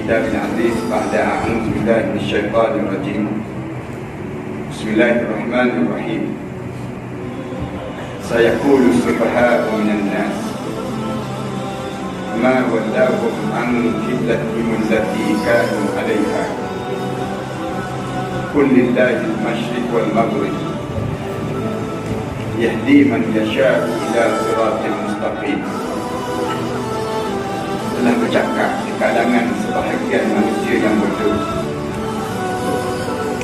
الكتاب العزيز بعد أعوذ بالله من الشيطان الرجيم. بسم الله الرحمن الرحيم. سيقول السفهاء من الناس ما ولاهم عن قبلتهم التي كانوا عليها قل لله المشرق والمغرب يهدي من يشاء إلى صراط مستقيم. Telah bercakap di kalangan sebahagian manusia yang bodoh,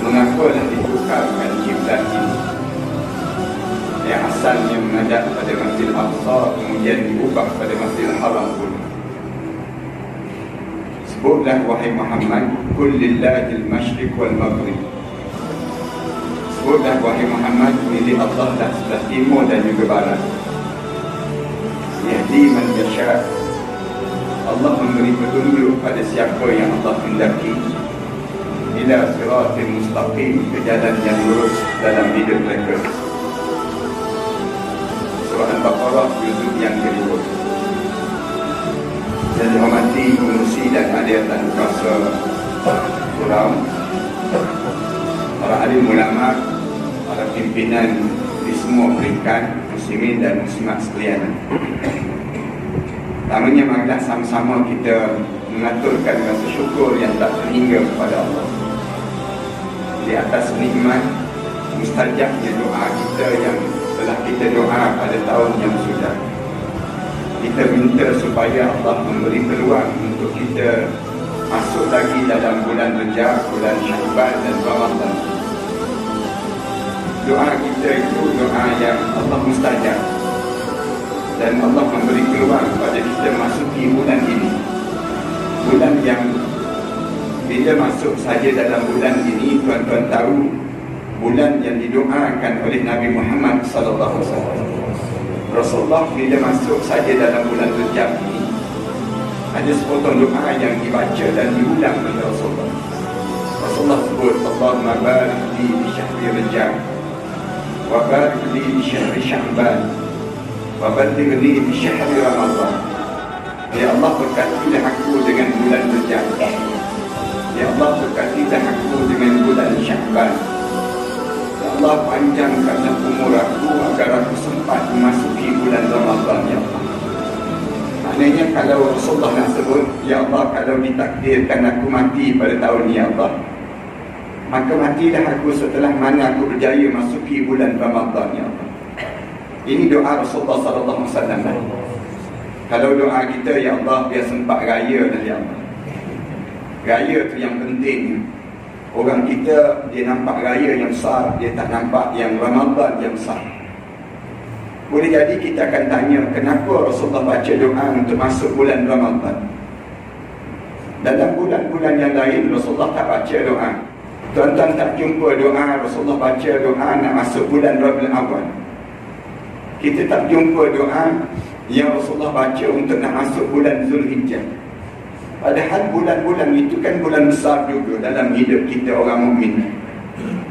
mengapalah ditukarkan kiblat ini yang asalnya menghadap pada Masjidil Aqsa kemudian diubah pada Masjidil Haram pun. Sebutlah wahai Muhammad, qul lillahil masyriq wal maghrib. Sebutlah wahai Muhammad, milik Allah dah sebelah timur dan juga barat. Yahdi man yasha', Allah memberi petunjuk pada siapa yang Allah hendaki ila siratil mustaqim, ke jalan yang lurus dalam hidup mereka. Surah Al-Baqarah juzuk yang kedua. Dan dihormati pengurusi dan hadirin kuasa surau, para alim ulama, para pimpinan di semua peringkat muslimin dan muslimat sekalian. Pertamanya, marilah sama-sama kita mengaturkan rasa syukur yang tak terhingga kepada Allah di atas nikmat mustajabnya doa kita yang telah kita doa pada tahun yang sudah. Kita minta supaya Allah memberi peluang untuk kita masuk lagi dalam bulan Rejab, bulan Syawal dan Ramadan. Doa kita itu doa yang Allah mustajab, dan Allah memberi peluang pada kita masuki bulan ini. Bulan yang bila masuk saja dalam bulan ini, tuan-tuan tahu, bulan yang didoakan oleh Nabi Muhammad sallallahu alaihi wasallam. Rasulullah bila masuk saja dalam bulan Rejab ini, ada sepotong doa yang dibaca dan diulang oleh Rasulullah. Rasulullah sebut, Allahumma barik li bi syahri Rejab wa barik li bi syahri Sya'ban wa ballighni bi syahri Ramadan. Ya Allah, berkatilah aku dengan bulan Rejab. Ya Allah, berkatilah aku dengan bulan Sya'ban. Ya Allah, panjangkanlah umur aku agar aku sempat memasuki bulan Ramadan. Ya Allah. Maknanya kalau Rasulullah nak sebut, ya Allah, kalau ditakdirkan aku mati pada tahun ni, ya Allah, maka matilah aku setelah mana aku berjaya masuki bulan Ramadan. Ya Allah. Ini doa Rasulullah sallallahu alaihi wasallam. Kalau doa kita, ya Allah, biar sempat raya dah, ya Allah. Raya tu yang penting. Orang kita, dia nampak raya yang besar, dia tak nampak yang Ramadan yang besar. Boleh jadi kita akan tanya, kenapa Rasulullah baca doa untuk masuk bulan Ramadan? Dalam bulan-bulan yang lain Rasulullah tak baca doa. Tuan-tuan tak jumpa doa Rasulullah baca doa nak masuk bulan Rabiul Awal. Kita tak jumpa doa yang Rasulullah baca untuk nak masuk bulan Zulhijjah. Padahal bulan-bulan itu kan bulan besar juga dalam hidup kita orang mukmin.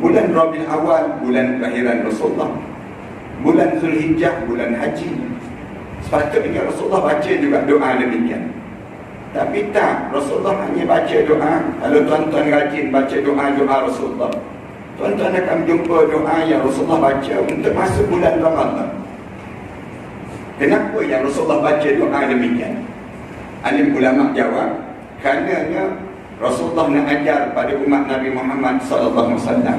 Bulan Rabiul Awal, bulan kelahiran Rasulullah. Bulan Zulhijjah, bulan haji. Sepatutnya Rasulullah baca juga doa demikian. Tapi tak, Rasulullah hanya baca doa. Kalau tuan-tuan rajin baca doa-doa Rasulullah, tuan-tuan akan jumpa doa yang Rasulullah baca untuk masuk bulan Ramadan. Kenapa yang Rasulullah baca doa demikian? Alim ulama jawab, karenanya Rasulullah nak ajar pada umat Nabi Muhammad sallallahu alaihi wasallam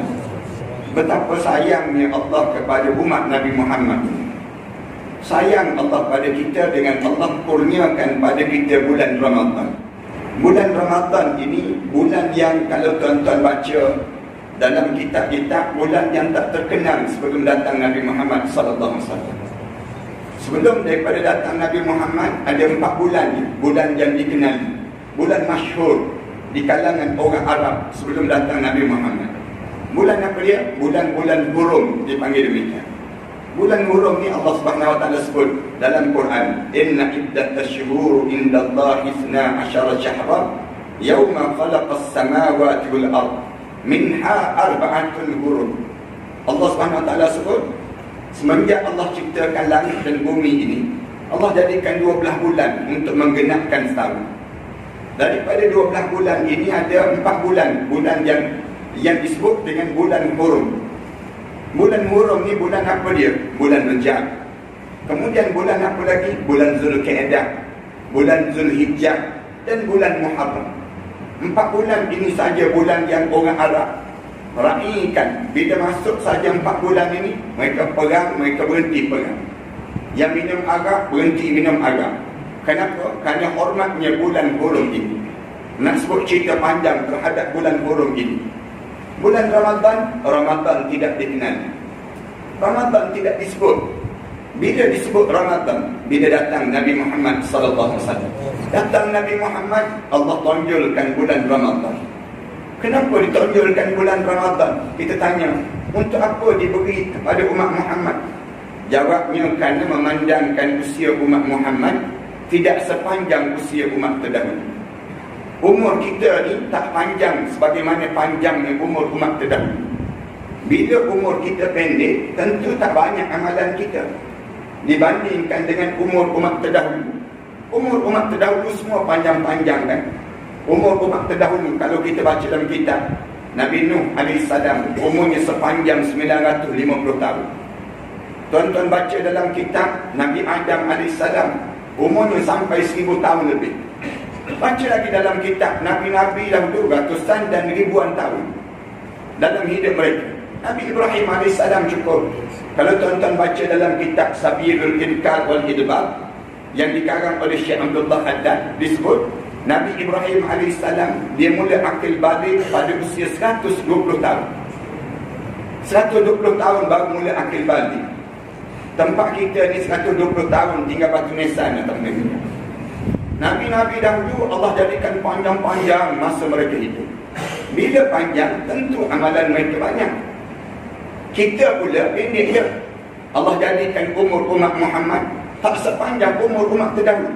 betapa sayangnya Allah kepada umat Nabi Muhammad. Sayang Allah pada kita dengan Allah kurniakan pada kita bulan Ramadan. Bulan Ramadan ini bulan yang kalau tuan-tuan baca dalam kitab-kitab, bulan yang tak terkenal sebelum datang Nabi Muhammad sallallahu alaihi wasallam. Sebelum daripada datang Nabi Muhammad, ada 4 bulan yang dikenali, bulan masyhur di kalangan orang Arab sebelum datang Nabi Muhammad. Bulan apa dia? Bulan-bulan Hurum dipanggil demikian. Bulan Hurum ni Allah Subhanahu wa taala sebut dalam Quran, inna iddatasyhur indallahi 12 syahra yawma khalaqas samawati wal ard minha arba'atul hurum. Allah Subhanahu wa taala sebut, semenjak Allah ciptakan langit dan bumi ini, Allah jadikan 12 bulan untuk menggenapkan setahun. Daripada 12 bulan ini ada 4 bulan. Bulan yang disebut dengan bulan Muharram. Bulan Muharram ni bulan apa dia? Bulan Rejab. Kemudian bulan apa lagi? Bulan Zulkaidah, bulan Zulhijjah, dan bulan Muharram. 4 bulan ini saja bulan yang orang Arab raikan. Bila masuk saja 4 bulan ini, mereka perang, mereka berhenti perang. Yang minum arak, berhenti minum arak. Kenapa? Kerana hormatnya bulan Muharram ini. Nak sebut cerita panjang terhadap bulan Muharram ini. Bulan Ramadan tidak dikenal. Ramadan tidak disebut. Bila disebut Ramadan, bila datang Nabi Muhammad sallallahu alaihi wasallam. Datang Nabi Muhammad, Allah tonjolkan bulan Ramadan. Kenapa ditonjolkan bulan Ramadan? Kita tanya, untuk apa diberi kepada umat Muhammad? Jawabnya, kerana memandangkan usia umat Muhammad tidak sepanjang usia umat terdahulu. Umur kita ni tak panjang sebagaimana panjangnya umur umat terdahulu. Bila umur kita pendek, tentu tak banyak amalan kita dibandingkan dengan umur umat terdahulu. Umur umat terdahulu semua panjang-panjang kan. Umur umat terdahulu, kalau kita baca dalam kitab, Nabi Nuh AS umurnya sepanjang 950 tahun. Tuan-tuan baca dalam kitab Nabi Adam AS, umurnya sampai 1000 tahun lebih. Baca lagi dalam kitab Nabi-Nabi dahulu, ratusan dan ribuan tahun dalam hidup mereka. Nabi Ibrahim AS cukup. Kalau tuan-tuan baca dalam kitab Sabirul Inqar wal Idbar yang dikarang oleh Syekh Abdullah Haddad, disebut Nabi Ibrahim AS dia mula akil balik pada usia 120 tahun. 120 tahun baru mula akil balik. Tempat kita ni 120 tahun tinggal batu nisan atau negeri. Nabi-Nabi dahulu Allah jadikan panjang-panjang masa mereka hidup. Bila panjang, tentu amalan mereka banyak. Kita pula pendek je. Allah jadikan umur umat Muhammad tak sepanjang umur umat terdahulu.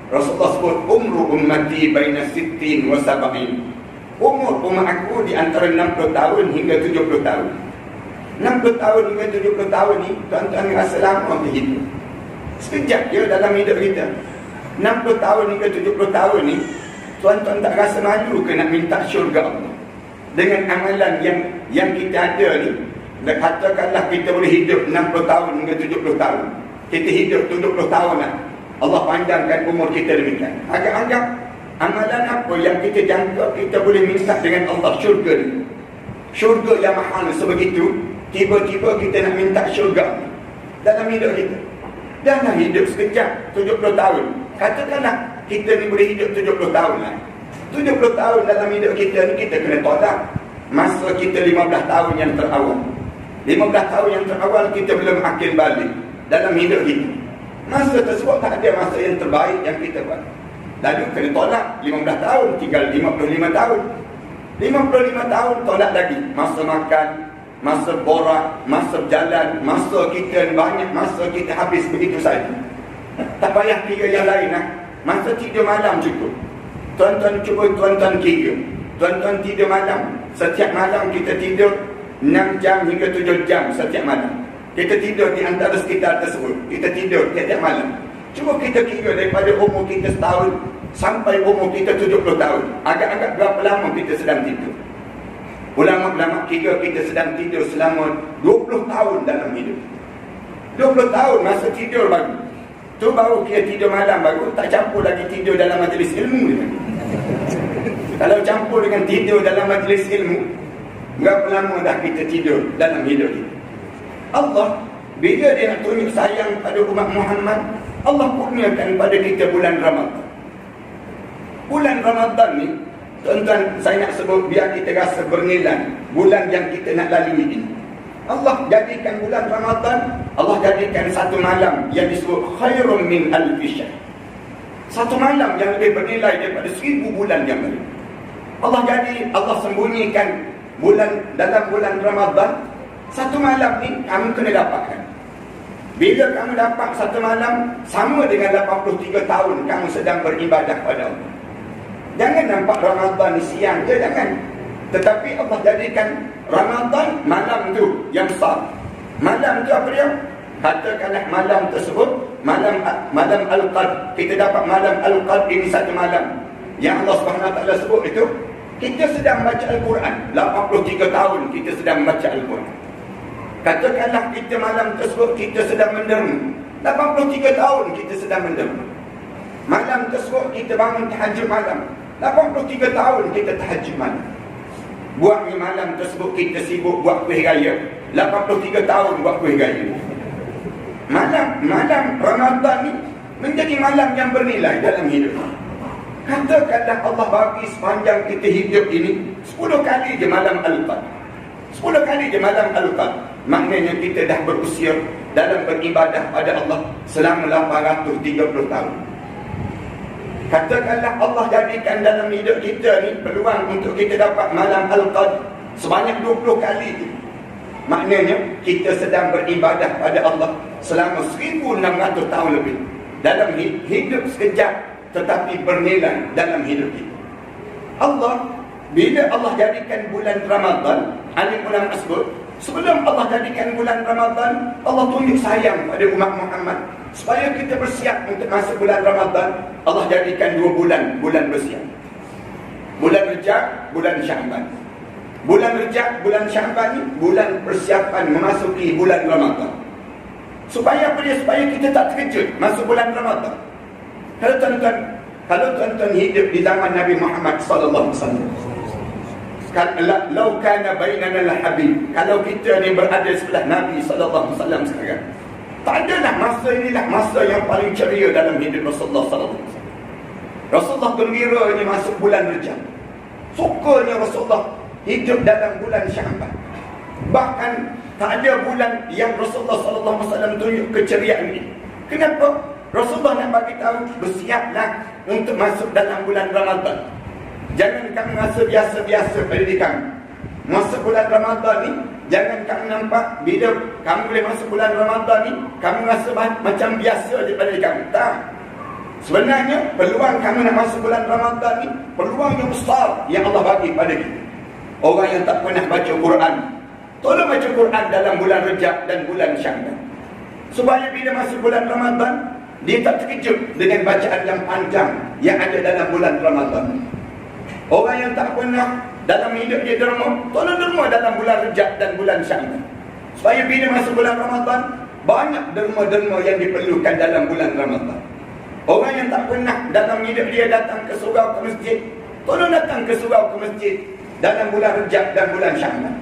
Rasulullah sebut umru ummati baina 60 wa 70. Umur umat aku di antara 60 tahun hingga 70 tahun. 60 tahun hingga 70 tahun ni tuan-tuan rasa lama ke hidup. Sekejap je dalam hidup kita. 60 tahun hingga 70 tahun ni tuan-tuan tak rasa malu ke nak minta syurga Allah dengan amalan yang kita ada ni? Dan katakanlah kita boleh hidup 60 tahun hingga 70 tahun. Kita hidup 70 tahun lah. Allah panjangkan umur kita demikian. Agak-agak amalan apa yang kita jangka kita boleh minta dengan Allah syurga ni? Syurga yang mahal sebegitu, tiba-tiba kita nak minta syurga dalam hidup kita. Jangan hidup sekejap 70 tahun. Katakanlah kita ni boleh hidup 70 tahun lah. 70 tahun dalam hidup kita ni kita kena tolak masa kita 15 tahun yang terawal. 15 tahun yang terawal kita belum akil balik dalam hidup kita. Masa tersebut tak ada masa yang terbaik yang kita buat. Lalu kena tolak 15 tahun, tinggal 55 tahun. 55 tahun tolak lagi. Masa makan, masa borak, masa berjalan, masa kita banyak, masa kita habis begitu saja. Tak payah kira yang lain lah. Masa tidur malam cukup. Tuan-tuan cuba tuan-tuan kira. Tuan-tuan tidur malam, setiap malam kita tidur 6 jam hingga 7 jam setiap malam. Kita tidur di antara sekitar tersebut. Kita tidur tiap-tiap malam. Cuba kita kira daripada umur kita setahun sampai umur kita 70 tahun. Agak-agak berapa lama kita sedang tidur? Ulama-ulama kira kita sedang tidur selama 20 tahun dalam hidup. 20 tahun masa tidur baru. Tu baru kita tidur malam baru, tak campur lagi tidur dalam majlis ilmu. Kalau campur dengan tidur dalam majlis ilmu, berapa lama dah kita tidur dalam hidup kita? Allah, bila dia nak tunjuk sayang pada umat Muhammad, Allah kurniakan pada kita bulan Ramadan. Bulan Ramadan ni, tuan-tuan, saya nak sebut biar kita rasa bernilai bulan yang kita nak lalui ini. Allah jadikan bulan Ramadan, Allah jadikan satu malam yang disebut khairum min alfi syahr. Satu malam yang lebih bernilai daripada 1000 bulan yang lain. Allah sembunyikan dalam bulan Ramadan. Satu malam ni kamu kena dapatkan. Bila kamu dapat satu malam, sama dengan 83 tahun kamu sedang beribadah pada Allah. Jangan nampak Ramadan ni siang je, jangan. Tetapi Allah jadikan Ramadan malam tu yang besar. Malam tu apa dia? Katakanlah malam tersebut malam Al-Qadr. Kita dapat malam Al-Qadr ini satu malam. yang Allah SWT sebut itu, kita sedang baca Al-Quran. 83 tahun kita sedang baca Al-Quran. Katakanlah kita malam tersebut kita sedang menderma. 83 tahun kita sedang menderma. Malam tersebut kita bangun tahajud malam. 83 tahun kita tahajud malam. Buatnya malam tersebut kita sibuk buat kuih raya. 83 tahun buat kuih raya. Malam Ramadan ni menjadi malam yang bernilai dalam hidup. Katakanlah Allah bagi sepanjang kita hidup ini 10 kali je malam Al-Qadr. 10 kali je malam Al-Qadr. Maknanya kita dah berusia dalam beribadah pada Allah selama 830 tahun. Katakanlah Allah jadikan dalam hidup kita ni peluang untuk kita dapat malam Al-Qadr sebanyak 20 kali tu. Maknanya kita sedang beribadah pada Allah selama 1600 tahun lebih. Dalam hidup sekejap tetapi bernilai dalam hidup kita. Bila Allah jadikan bulan Ramadan, alim ulama sebut, sebelum Allah jadikan bulan Ramadan, Allah tunjuk sayang pada umat Muhammad supaya kita bersiap untuk masa bulan Ramadan. Allah jadikan 2 bulan bersiap. Bulan Rejab, bulan Sya'ban. Bulan Rejab, bulan Sya'ban ni bulan persiapan memasuki bulan Ramadan. Supaya apa dia? Supaya kita tak terkejut masuk bulan Ramadan. Kalau tuan-tuan hidup di zaman Nabi Muhammad sallallahu alaihi wasallam, lau kana bainana al-habib, kalau kita ni berada sebelah Nabi sallallahu alaihi wasallam sekarang, tak adalah masa inilah masa yang paling ceria dalam hidup Rasulullah sallallahu alaihi wasallam. Rasulullah gembiranya masuk bulan Rejab. Sukanya Rasulullah hidup dalam bulan Sya'ban. Bahkan tak ada bulan yang Rasulullah sallallahu alaihi wasallam tunjuk keceriaan ini. Kenapa? Rasulullah nak bagi tahu, bersiaplah untuk masuk dalam bulan Ramadan. Jangan kamu rasa biasa-biasa pada diri kamu. Masuk bulan Ramadan ni, jangan kamu nampak bila kamu boleh masuk bulan Ramadan ni, kamu rasa macam biasa daripada diri kamu. Tak. Sebenarnya, peluang kamu nak masuk bulan Ramadan ni, peluang yang besar yang Allah bagi pada kita. Orang yang tak pernah baca Quran, tolong baca Quran dalam bulan Rejab dan bulan Sya'ban. Supaya bila masuk bulan Ramadan, dia tak terkejut dengan bacaan yang panjang yang ada dalam bulan Ramadan. Orang yang tak pernah dalam hidup dia derma, tolong derma dalam bulan Rejab dan bulan Sya'ban. Supaya bila masuk bulan Ramadan, banyak derma-derma yang diperlukan dalam bulan Ramadan. Orang yang tak pernah dalam hidup dia datang ke surau ke masjid, tolong datang ke surau ke masjid dalam bulan Rejab dan bulan Sya'ban.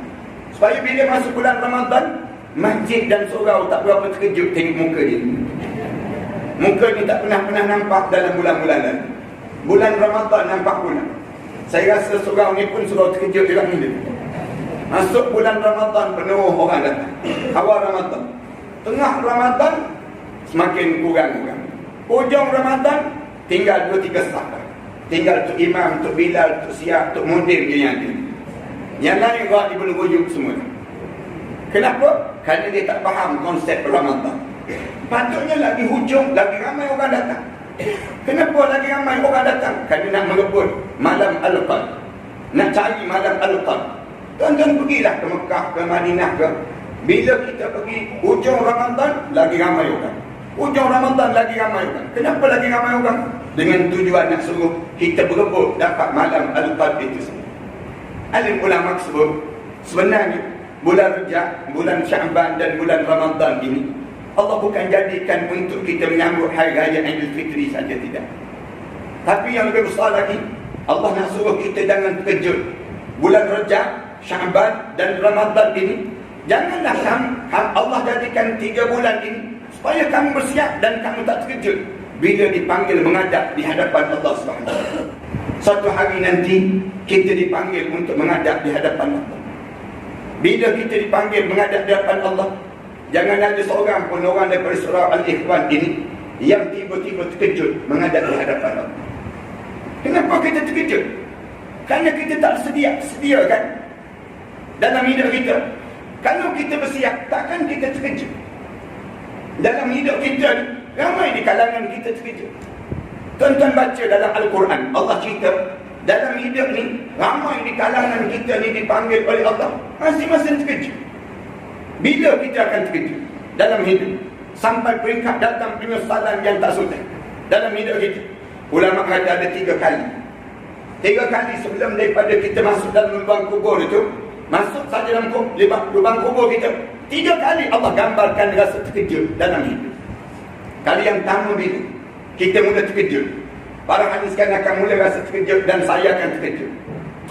Supaya bila masuk bulan Ramadan, masjid dan surau tak berapa terkejut tengok muka dia. Muka ni tak pernah nampak dalam bulan-bulan lain. Bulan Ramadan nampak pula. Saya rasa surau ni pun surau terkejut juga ni. Masuk bulan Ramadan penuh orang datang. Awal Ramadan. Tengah Ramadan semakin kurang-kurang. Hujung Ramadan tinggal 2-3 sahabat. Tinggal Tok Imam, Tok Bilal, Tok Siap, Tok Mundir je yang ada. Yang lain orang dibelung-buyuk semua. Kenapa? Kerana dia tak faham konsep Ramadan. Patutnya lagi hujung, lagi ramai orang datang. Kenapa lagi ramai orang datang? Kerana nak merebut malam Al-Qadr. Nak cari malam Al-Qadr. Tuan-tuan pergilah ke Mekah, ke Madinah ke. Bila kita pergi hujung Ramadan, lagi ramai orang. Hujung Ramadan lagi ramai orang. Kenapa lagi ramai orang? Dengan tujuan nak suruh kita berebut dapat malam Al-Qadr itu sendiri. Alim ulama sebut, sebenarnya bulan Rejab, bulan Sya'ban dan bulan Ramadan ini Allah bukan jadikan untuk kita menyambut hari raya Aidil Fitri saja, tidak. Tapi yang lebih besar lagi, Allah nak suruh kita jangan terkejut. Bulan Rejab, Sya'ban dan Ramadan ini, janganlah Allah jadikan 3 bulan ini supaya kamu bersiap dan kamu tak terkejut bila dipanggil menghadap di hadapan Allah SWT. Suatu hari nanti kita dipanggil untuk menghadap di hadapan Allah. Bila kita dipanggil menghadap di hadapan Allah, jangan ada seorang pun orang daripada surah Al-Ikhwan ini yang tiba-tiba terkejut menghadap di hadapan Allah. Kenapa kita terkejut? Kerana kita tak sedia kan dalam hidup kita. Kalau kita bersiap, takkan kita terkejut. Dalam hidup kita ni, ramai di kalangan kita terkejut. Tuan-tuan baca dalam Al-Quran, Allah cerita dalam hidup ni, ramai di kalangan kita ni dipanggil oleh Allah masing-masing terkejut. Bila kita akan terkejut dalam hidup? Sampai peringkat datang penyesalan yang tak sultan dalam hidup kita. Ulama kata ada 3 kali. 3 kali sebelum daripada kita masuk dalam lubang kubur itu, masuk saja dalam lubang kubur kita, 3 kali Allah gambarkan rasa terkejut dalam hidup. Kali yang pertama bila kita mula terkejut, para hadis kan akan mula rasa terkejut, dan saya akan terkejut.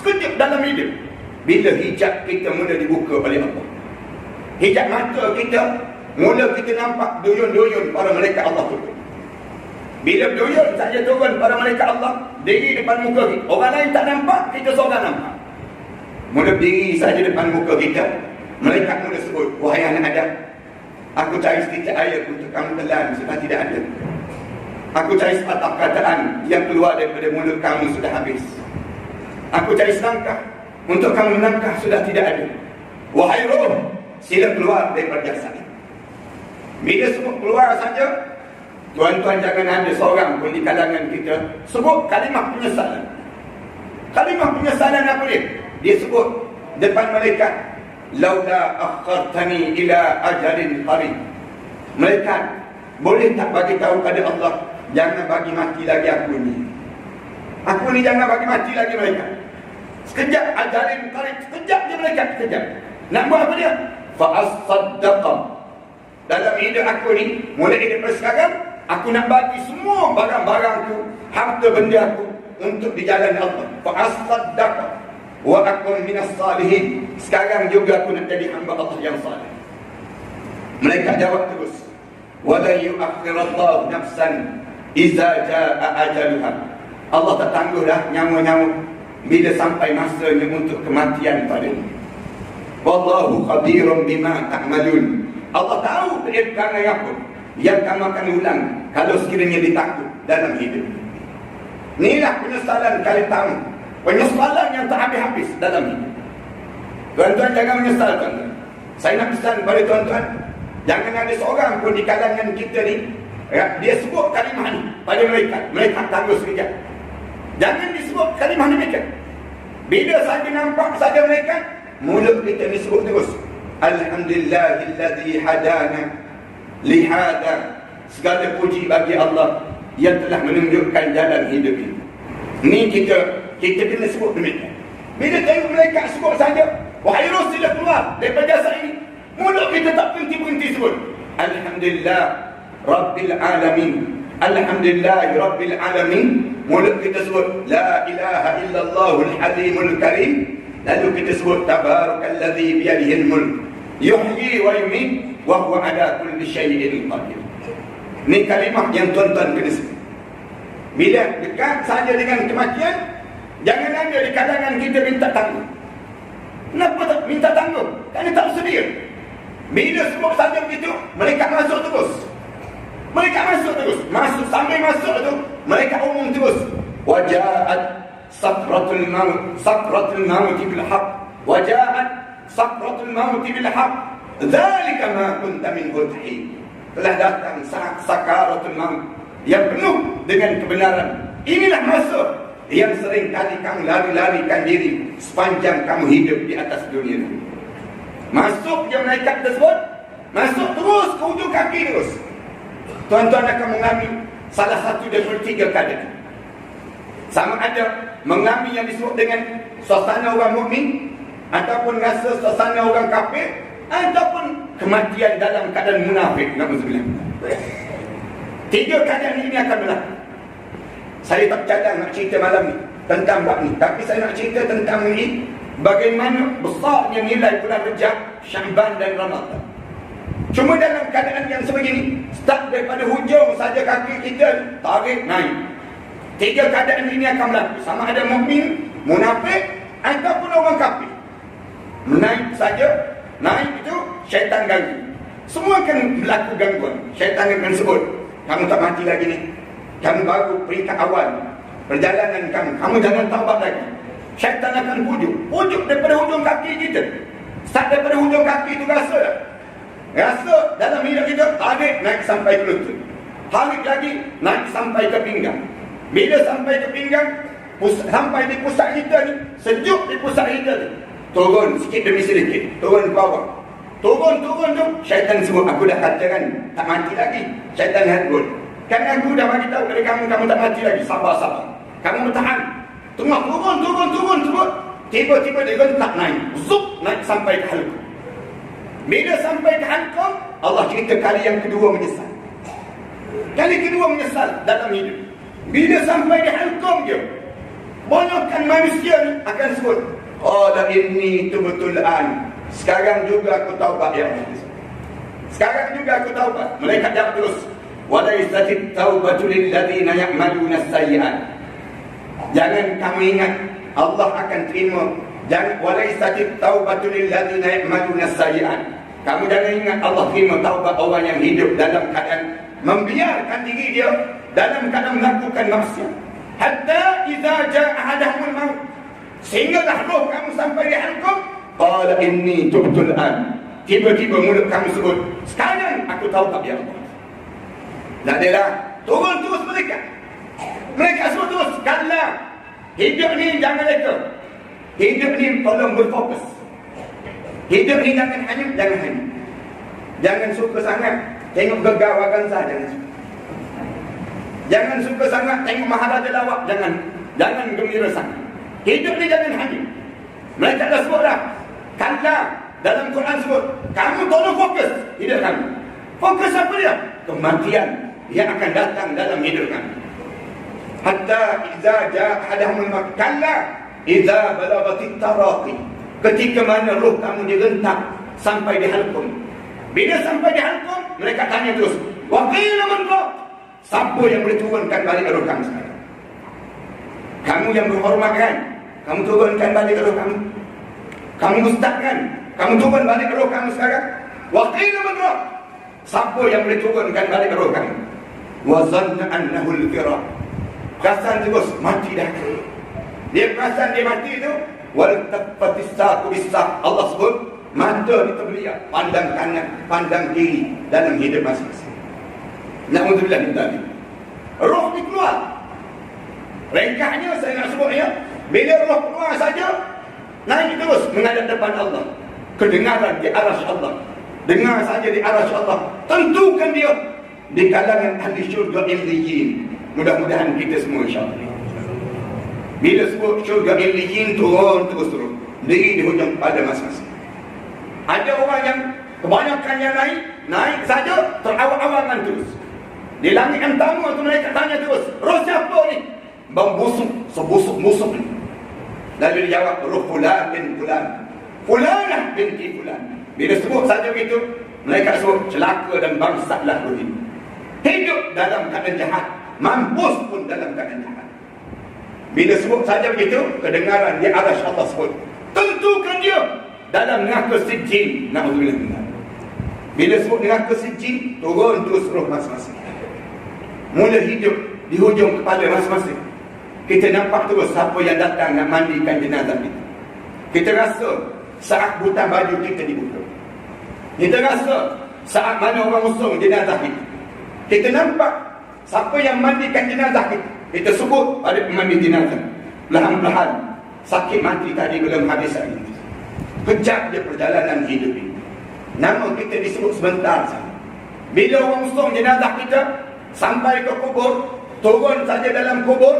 Terkejut dalam hidup bila hijab kita mula dibuka oleh Allah. Hijab mata kita mula kita nampak duyun-duyun para malaikat Allah turun. Bila duyun saja turun para malaikat Allah diri depan muka kita, orang lain tak nampak, kita seorang nampak. Mula diri saja depan muka kita, malaikat mula sebut, wahai anak Adam, aku cari sedikit air untuk kamu telan, sudah tidak ada. Aku cari sepatah kataan yang keluar daripada mulut kamu, sudah habis. Aku cari selangkah untuk kamu melangkah, sudah tidak ada. Wahai roh, sila keluar daripada jasad. Bila semua keluar saja, tuan-tuan jangan ada seorang pun di kalangan kita sebut kalimah penyesalan. Kalimah penyesalan apa dia? Dia sebut depan malaikat, laula akhartani ila ajalin qarib. Malaikat, boleh tak bagi tahu pada Allah, jangan bagi mati lagi aku ni. Aku ni jangan bagi mati lagi malaikat. Sekejap ajalin qarib, sekejap dia malaikat, sekejap. Nak buat apa dia? Fa as-saddaqa. Dalam hidup aku ni, mulai daripada sekarang, aku nak bagi semua barang-barangku, harta benda aku untuk di jalan Allah. Fa as-saddaqa wa akun minas salihin. Sekarang juga aku nak jadi hamba Allah yang salih. Mereka jawab terus, wala yu'akhirallahu nafsan iza jaa ajaluha. Allah tak tangguh dah nyawa-nyawa bila sampai masanya untuk kematian padanya. Wallahu khabirun bima ta'malun. Allah tahu perkara apa yang kamu akan ulang kalau sekiranya ditakut dalam hidup. Inilah penyesalan kali tamu, penyesalan yang tak habis-habis dalam hidup. Tuan-tuan jangan menyesal, tuan-tuan. Saya nak pesan pada tuan-tuan, jangan ada seorang pun di kalangan kita ni dia sebut kalimah ni pada mereka tangguh sekejap. Jangan disebut kalimah ni mereka. Bila saja nampak saja mereka, mulut kita ni sebut terus, alhamdulillahilladzi hadana lihada. Segala puji bagi Allah yang telah menunjukkan jalan hidup ini. Ni kita kena sebut demikian. Bila tengok mereka sebut saja, wahai roh sila keluar daripada jasad ini, mulut kita tak berhenti-berhenti sebut alhamdulillah rabbil alamin, alhamdulillah rabbil alamin. Mulut kita sebut la ilaha illallahul halimul karim. Lalu kita sebut tabarakalladzi biyadihil mulk yuhyi wa yumiit wa huwa ala kulli syai'in qadir. Ni kalimah yang tuan-tuan kena sebut. Bila dekat saja dengan kematian, jangan ada di kalangan kita minta tangguh. Kenapa tak minta tangguh? Kerana tak bersedia. Bila sebut saja begitu, mereka masuk terus. Mereka masuk terus. Masuk, sampai masuk tu, mereka umum terus. Waja'at sakratul maut, sakratul maut bil haqq. Waja'at sakratul maut bil haqq. Dzalika ma kunta minhu tahid. Telah datang sakaratul maut yang penuh dengan kebenaran. Inilah masa yang sering kali kamu lari-larikan diri sepanjang kamu hidup di atas dunia ini. Masuk je malaikat tersebut, masuk terus ke hujung kaki terus. Tuan-tuan akan mengambil salah satu daripada 3 keadaan. Sama ada mengambil yang disebut dengan suasana orang mukmin, ataupun rasa suasana orang kafir, ataupun kematian dalam keadaan munafik. Na'udzubillah. 3 keadaan ini akan berlaku. Saya tak cadang nak cerita malam ni tentang bab ni, tapi saya nak cerita tentang ini, bagaimana besarnya nilai bulan Rejab, Sya'ban dan Ramadan. Cuma dalam keadaan yang sebegini, start daripada hujung saja kaki kita tarik naik. 3 keadaan ini akan berlaku, sama ada mukmin, munafik ataupun orang kafir. Naik saja, naik itu syaitan ganggu. Semua akan berlaku gangguan. Syaitan akan sebut, kamu tak mati lagi ni, kamu baru peringkat awal perjalanan kamu jangan taubat lagi. Syaitan akan pujuk daripada hujung kaki kita. Start daripada hujung kaki itu rasa dalam hidup kita, tarik naik sampai ke lutut, tarik lagi naik sampai ke pinggang. Bila sampai ke pinggang, sampai di pusat kita ni, sejuk di pusat kita ni, turun sikit demi sedikit, turun ke bawah, turun tu, syaitan sebut, aku dah katakan tak mati lagi. Syaitan hadut, kan aku dah bagi tahu kepada kamu tak mati lagi. Sabar, kamu bertahan. Tengah turun. Tiba-tiba dia gentak naik. Zup, naik sampai ke halqum. Bila sampai ke halqum, Allah cerita kali yang kedua menyesal. Kali kedua menyesal dalam hidup. Bila sampai di halqum dia, banyakkan manusia ni akan sebut, qala inni tubtu al-an. Sekarang juga aku taubat ya Allah. Sekarang juga aku taubat. Malaikat jawab terus, walaisatit taubatu lil ladzina ya'maluna as-sayyi'at. Jangan kamu ingat Allah akan terima. Jangan walaisatit taubatu lil ladzina ya'maluna as-sayyi'at. Kamu jangan ingat Allah terima taubat orang yang hidup dalam keadaan membiarkan diri dia dalam keadaan melakukan maksiat. Hatta idza jaa ahadahumul maut, sehinggalah roh kamu sampai di halqum, qala inni tubtu al-an. Tiba-tiba mulut kamu sebut, sekarang aku taubat ya Allah. Tak adalah turun terus mereka. Mereka sebut terus, kalla, hidup ni jangan leka. Hidup ni tolong berfokus. Hidup ni jangan hanyut. Jangan suka sangat tengok gegawakan saja, jangan suka. Jangan suka sangat tengok maharaja lawak, jangan gembira sangat. Hidup ni jangan hanyut. Mereka dah sebut dah, kalla, dalam Quran sebut, kamu tolong fokus hidup kamu. Fokus apa dia? Kematian yang akan datang dalam hidup kamu. Hatta idza jaa ahadahumul maut, kalla idza balagatit taraqi. Ketika mana roh kamu direntak sampai di halqum. Bila sampai di halqum, mereka tanya terus, wa qila man raq? Siapa yang boleh turunkan balik roh kamu sekarang? Kamu yang berhormat kan? Kamu turunkan balik roh kamu. Kamu ustaz kan? Kamu turun balik roh kamu sekarang. Wa qila man raq? Siapa yang boleh turunkan balik roh kamu? Wa zanna annahu al-firaq. Perasan terus mati dah. Dia perasan dia mati tu, wal tafatis saqu bis-saq. Allah sebut mata diterbeliak, pandang kanan, pandang kiri dalam hidup masing-masing. Na'udzubillah min dzalik. Roh ni keluar. Ringkasnya saya nak sebut ya, bila roh keluar saja, naik terus menghadap depan Allah. Kedengaran di arasy Allah. Dengar saja di arasy Allah. Tentukan dia di kalangan ahli syurga illiyin. Mudah-mudahan kita semua insya-Allah. Bila sebut syurga illiyin, turun. Diri di hujung pada masing-masing. Ada orang yang kebanyakan yang naik saja terawang-awangan terus. Di langit yang tamu tu mereka tanya terus, roh siapa ni? Membusuk, sebusuk musuh ni. Lalu dia jawab, roh fulan bin fulan, fulanah binti fulan. Bila sebut saja begitu, mereka sebut celaka dan bangsatlah roh ini. Hidup dalam keadaan jahat, mampus pun dalam keadaan jahat. Bila sebut saja begitu, kedengaran di arasy Allah sebut, tentukan dia dalam neraka sijjin. Na'udzubillah. Bila sebut neraka sijjin, turun terus roh masing-masing. Mula hidup di hujung kepala masing-masing. Kita nampak terus siapa yang datang nak mandikan jenazah kita. Kita rasa saat butang baju kita dibuka. Kita rasa saat mana orang usung jenazah kita. Kita nampak siapa yang mandikan jenazah kita. Kita sebut pada pemandi jenazah. Perlahan-lahan sakit mati tadi belum habis lagi. Kejap dia perjalanan hidup ini. Nama kita disebut sebentar saja. Bila orang usung jenazah kita sampai ke kubur, turun saja dalam kubur.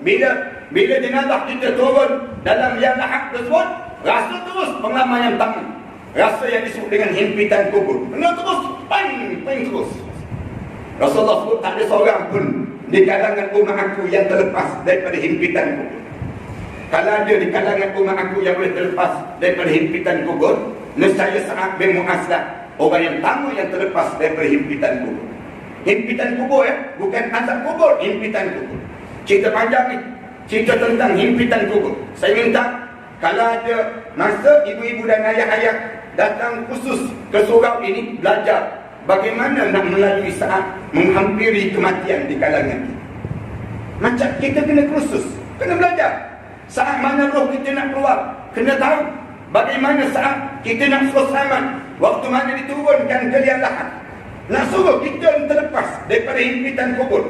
Bila jenazah kita turun dalam yang lahad tersebut, rasa terus pengalaman yang tamu. Rasa yang disebut dengan himpitan kubur. Kena terus, pang terus. Rasulullah sebut tak ada seorang pun di kalangan umat aku yang terlepas daripada himpitan kubur. Kalau ada di kalangan umat aku yang boleh terlepas daripada himpitan kubur, nescaya Sa'ad bin Mu'adz orang yang tamu yang terlepas daripada himpitan kubur. Himpitan kubur bukan azab kubur, himpitan kubur. Cerita panjang ni, cerita tentang himpitan kubur. Saya minta kalau ada masa ibu-ibu dan ayah-ayah datang khusus ke surau ini belajar bagaimana nak melalui saat menghampiri kematian di kalangan kita. Macam kita kena khusus, kena belajar. Saat mana roh kita nak keluar, kena tahu bagaimana saat kita nak suruh selamat, waktu mana diturunkan ke liang lahat. Nak suruh kita terlepas daripada himpitan kubur.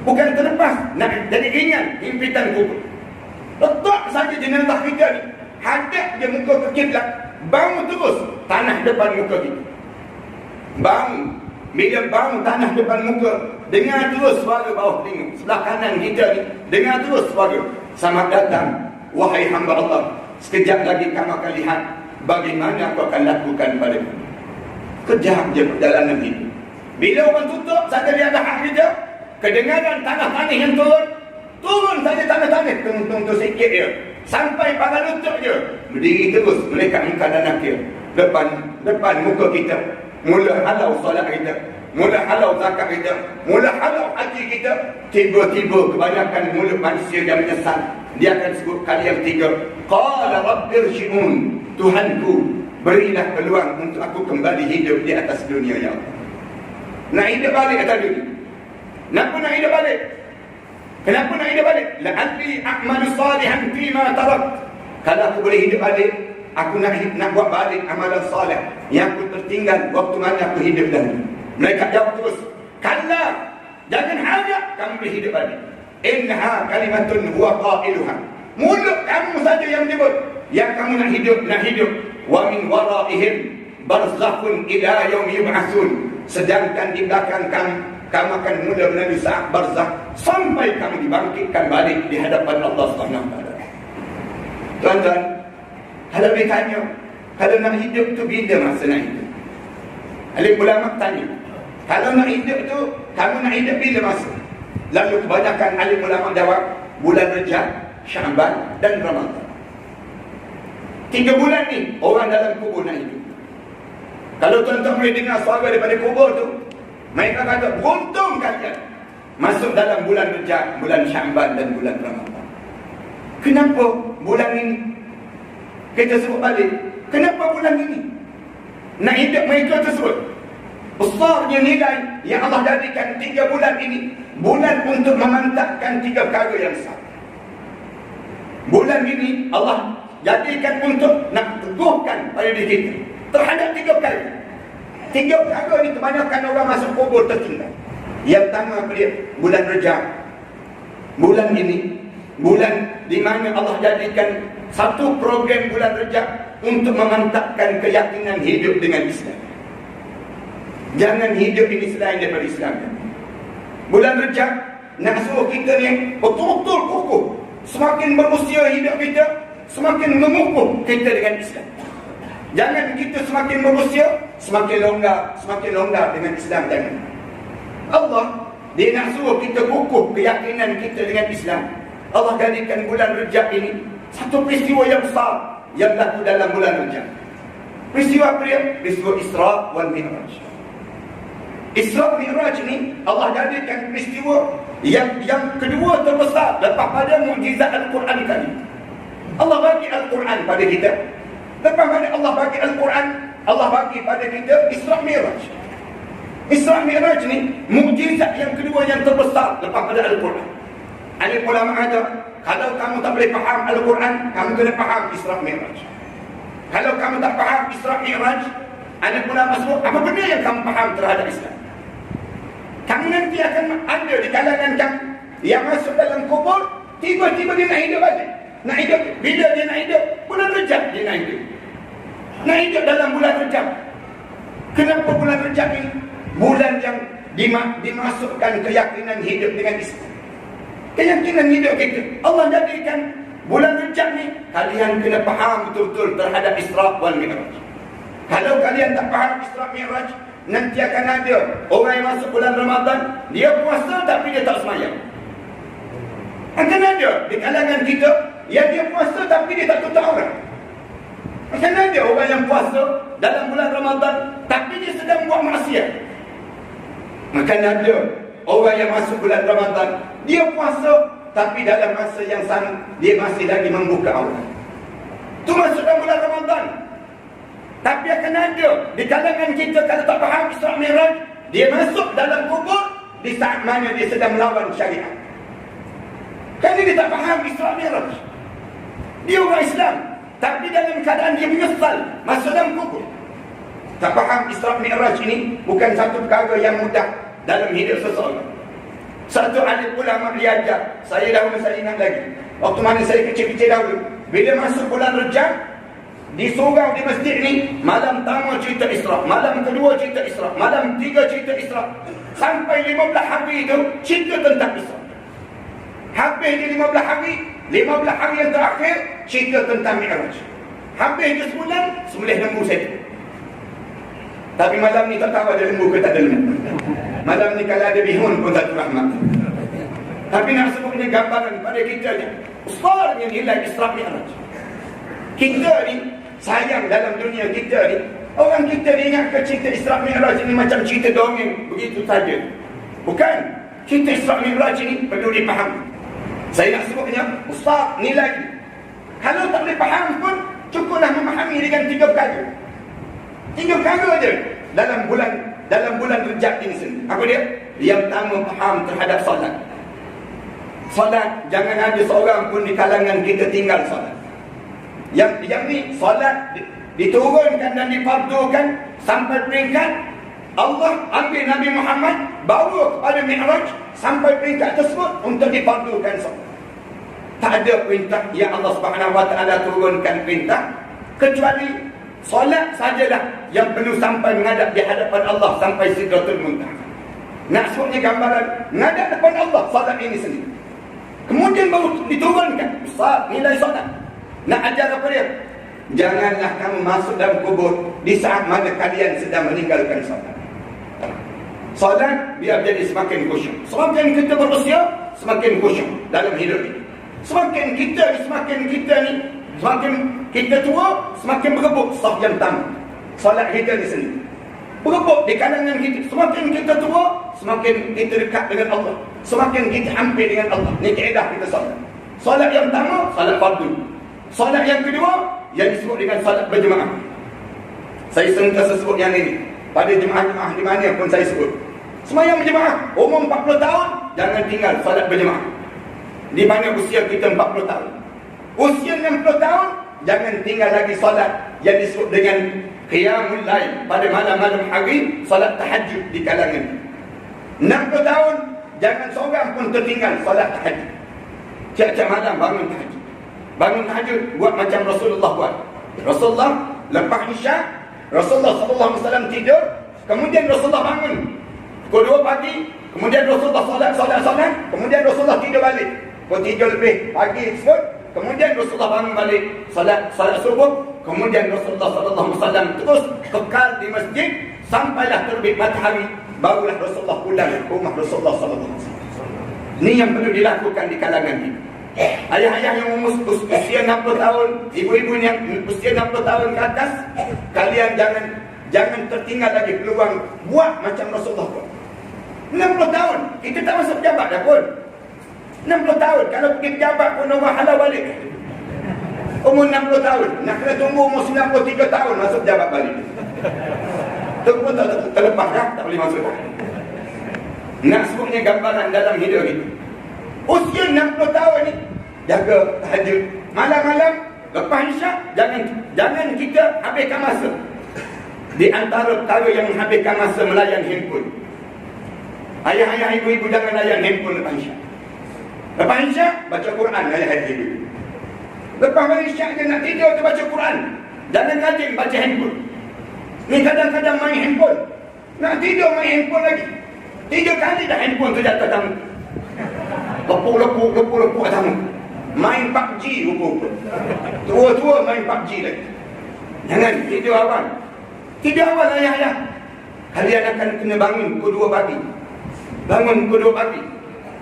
Bukan terlepas, nak jadi ringan himpitan kubur. Letak saja jenazah kita ni, hadap dia muka ke kiblat, bau terus tanah depan muka kita. Bau, bila bau tanah depan muka, dengar terus suara bawah telinga. Sebelah kanan kita ni, dengar terus suara. Selamat datang, wahai hamba Allah. Sekejap lagi kamu akan lihat bagaimana aku akan lakukan padamu. Kejap je perjalanan ini. Bila orang tutup, saja dia ada hak kita. Kedengaran tanah-tanah yang turun saja tanah-tanah. Tung sikit je. Sampai pada lutut je. Berdiri terus, mereka muka dan nakir. Depan muka kita. Mula halau solat kita. Mula halau zakat kita. Mula halau haji kita. Tiba-tiba kebanyakan mulut manusia yang menyesal. Dia akan sebut kali yang 3. Qala rabbirji'un. Tuhanku, berilah peluang untuk aku kembali hidup di atas dunia, ya Allah. Nak hidup balik atas dunia. Kenapa nak hidup balik? Kenapa nak hidup balik? La'alli a'malu salihan fima tarak. Kalau aku boleh hidup balik, aku nak buat balik amalan salih yang aku tertinggal waktu mana aku hidup dahulu. Mereka jawab terus, kalla, jangan harap kamu boleh hidup balik. Innaha kalimatun huwa qailuha. Mulut kamu saja yang menyebut. Yang kamu nak hidup. Wa min waraihim barzakhun ila yaum yub'atsun. Sedangkan di belakang kamu akan mula melalui saat barzakh sampai kamu dibangkitkan balik di hadapan Allah Subhanahu wa taala. Tuan-tuan, kalau ditanya, kalau nak hidup tu bila masa nak hidup? Alim ulama tanya, kalau nak hidup tu, kamu nak hidup bila masa? Lalu kebanyakan alim ulama jawab, bulan Rejab, Syaban dan Ramadan. 3 bulan ni orang dalam kubur nak hidup. Kalau tuan-tuan boleh dengar suara daripada kubur tu, mereka kata beruntung kalian masuk dalam bulan Rejab, bulan Syaban dan bulan Ramadan. Kenapa bulan ini? Kita sebut balik, kenapa bulan ini nak hidup mereka tersebut? Besarnya nilai yang Allah jadikan 3 bulan ini, bulan untuk memantapkan 3 perkara yang besar. Bulan ini Allah jadikan untuk nak teguhkan pada diri kita terhadap 3 perkara. 3 perkara ni kebanyakan orang masuk kubur tertinggal. Yang pertama dia bulan Rejab. Bulan ini bulan di mana Allah jadikan satu program bulan Rejab untuk memantapkan keyakinan hidup dengan Islam. Jangan hidup ini selain daripada Islam. Bulan Rejab nak suruh kita ni betul-betul kukuh. Semakin berusia hidup kita, semakin mengukuh kita dengan Islam. Jangan kita semakin berusia, semakin longgar dengan Islam. Jangan. Allah, dia nak suruh kita kukuh keyakinan kita dengan Islam. Allah jadikan bulan Rejab ini satu peristiwa yang besar yang berlaku dalam bulan Rejab. Peristiwa apa dia? Peristiwa Isra wal Mi'raj. Isra Mi'raj ni Allah jadikan peristiwa yang kedua terbesar lepas pada mukjizat Al-Quran tadi. Allah bagi Al-Quran pada kita. Lepas pada Allah bagi Al-Quran, Allah bagi pada kita Isra Mi'raj. Isra Mi'raj ni mukjizat yang kedua yang terbesar lepas pada Al-Quran. Alim ulama ada, kalau kamu tak boleh faham Al-Quran, kamu kena faham Isra Mi'raj. Kalau kamu tak faham Isra Mi'raj, alim ulama sebut, apa benda yang kamu faham terhadap Islam? Kamu nanti akan ada di kalangan kamu yang masuk dalam kubur, tiba-tiba dia nak hidup balik. Nak hidup, bila dia nak hidup? Bulan Rejab dia nak hidup. Nak hidup dalam bulan Rejab. Kenapa bulan Rejab ini? Bulan yang dimasukkan keyakinan hidup dengan Islam. Keyakinan hidup kita. Allah jadikan bulan Rejab ni, kalian kena faham betul-betul terhadap Isra wal Mi'raj. Kalau kalian tak faham Isra Mi'raj, nanti akan ada orang yang masuk bulan Ramadan, dia puasa tapi dia tak semayang. Akan ada di kalangan kita yang dia puasa tapi dia tak tutup aurat. Akan ada orang yang puasa dalam bulan Ramadan tapi dia sedang buat maksiat. Akan ada orang yang masuk bulan Ramadan, dia puasa tapi dalam masa yang sama dia masih lagi membuka aurat. Itu masuk dalam bulan Ramadan. Tapi akan ada di kalangan kita kalau tak faham Isra Mi'raj, dia masuk dalam kubur di saat mana dia sedang melawan syariat. Kerana dia tak faham Isra Mi'raj. Dia orang Islam, tapi dalam keadaan dia menyesal masuk dalam kubur. Tak faham Isra Mi'raj ini bukan satu perkara yang mudah dalam hidup seseorang. Satu alim ulama dia ajar, saya ingat lagi, waktu mana saya kecil-kecil dahulu, bila masuk bulan Rejab, di surau di masjid ni, malam pertama cerita Isra, malam kedua cerita Isra, malam 3 cerita Isra, sampai 15 hari itu cerita tentang Isra. Habis di 15 hari, 15 hari yang terakhir cerita tentang Mi'raj. Habis je sebulan, sembelih lembu satu. Tapi malam ni tak tahu ada lembu ke tak ada lembu. Malam ni kalau ada bihun pun tak rahmat. Tapi nak sebutnya gambaran pada kita je. Besarnya nilai Isra Mi'raj. Kita ni sayang dalam dunia kita ni, orang kita ni ingat cerita Isra Mi'raj ini macam cerita dongeng begitu saja. Bukan. Cerita Isra Mi'raj ini perlu dipahami. Saya nak sebutnya besar nilai. Kalau tak boleh faham pun cukuplah memahami dengan 3 perkara. 3 perkara je dalam bulan Rejab ini sendiri. Apa dia? Yang pertama, faham terhadap solat. Solat, jangan ada seorang pun di kalangan kita tinggal solat. Yang ni solat diturunkan dan difardukan sampai peringkat Allah ambil Nabi Muhammad bawa kepada Mi'raj sampai peringkat tersebut untuk difardukan solat. Tak ada perintah yang Allah Subhanahu Wa Taala turunkan perintah kecuali solat sajalah yang perlu sampai menghadap di hadapan Allah sampai Sidratul Muntaha. Nak sebutnya gambaran menghadap depan Allah solat ini sendiri. Kemudian baru diturunkan besar nilai solat. Nak ajar apa dia? Janganlah kamu masuk dalam kubur di saat mana kalian sedang meninggalkan solat. Solat biar jadi semakin khusyuk. Semakin kita berusia, semakin khusyuk dalam hidup ini. Semakin kita tua, semakin berebut saf yang tamat. Solat kita di sini berebut di kalangan kita. Semakin kita tua, semakin kita dekat dengan Allah, semakin kita hampir dengan Allah. Ini kaedah kita solat. Solat yang pertama, solat fardu. Solat yang kedua, yang disebut dengan solat berjemaah. Saya sentiasa sebut yang ini pada jemaah-jemaah di mana pun saya sebut. Semayang berjemaah, umur 40 tahun, jangan tinggal solat berjemaah. Di mana usia kita 40 tahun. Usia 60 tahun, jangan tinggal lagi solat yang disebut dengan qiyamul lail, pada malam-malam hari, solat tahajud di kalangan. 60 tahun, jangan seorang pun tertinggal solat tahajud. Tiap-tiap malam bangun tahajud. Bangun tahajud, buat macam Rasulullah buat. Rasulullah lepas isyak, Rasulullah SAW tidur, kemudian Rasulullah bangun pukul 2 pagi, kemudian Rasulullah solat, kemudian Rasulullah tidur balik pukul 3 lebih pagi tersebut, kemudian Rasulullah bangun balik solat subuh, kemudian Rasulullah SAW terus kekal di masjid sampailah terbit matahari, barulah Rasulullah pulang ke rumah Rasulullah SAW. Ini yang perlu dilakukan di kalangan ini. Ayah-ayah yang umur usia 60 tahun, ibu-ibu yang usia 60 tahun ke atas, kalian jangan tertinggal lagi peluang buat macam Rasulullah pun. 60 tahun, kita tak masuk pejabat dah pun. 60 tahun, kalau pergi pejabat pun orang halau balik. Umur 60 tahun, nak kena tunggu umur 93 tahun masuk pejabat balik. Itu pun tak terlepas dah, tak boleh masuk dah. Nak sebutnya gambaran dalam hidup kita. Usia 60 tahun ni, jaga tahajud. Malam-malam, lepas isyak, jangan kita habiskan masa. Di antara perkara yang menghabiskan masa melayan handphone. Ayah-ayah, ibu-ibu jangan layan handphone lepas isyak. Lepas isyak, baca Quran ayah-ayah ibu. Lepas isyak dia nak tidur, dia baca Quran. Jangan rajin baca handphone. Ni kadang-kadang main handphone. Nak tidur main handphone lagi. 3 kali dah handphone tu jatuh tamu. Lepuk tamu. Main PUBG rupa-rupa. Tua-tua main PUBG lagi. Jangan tidur awal. Tidur awal ayah-ayah. Kalian akan kena bangun pukul 2 pagi. Bangun pukul 2 pagi.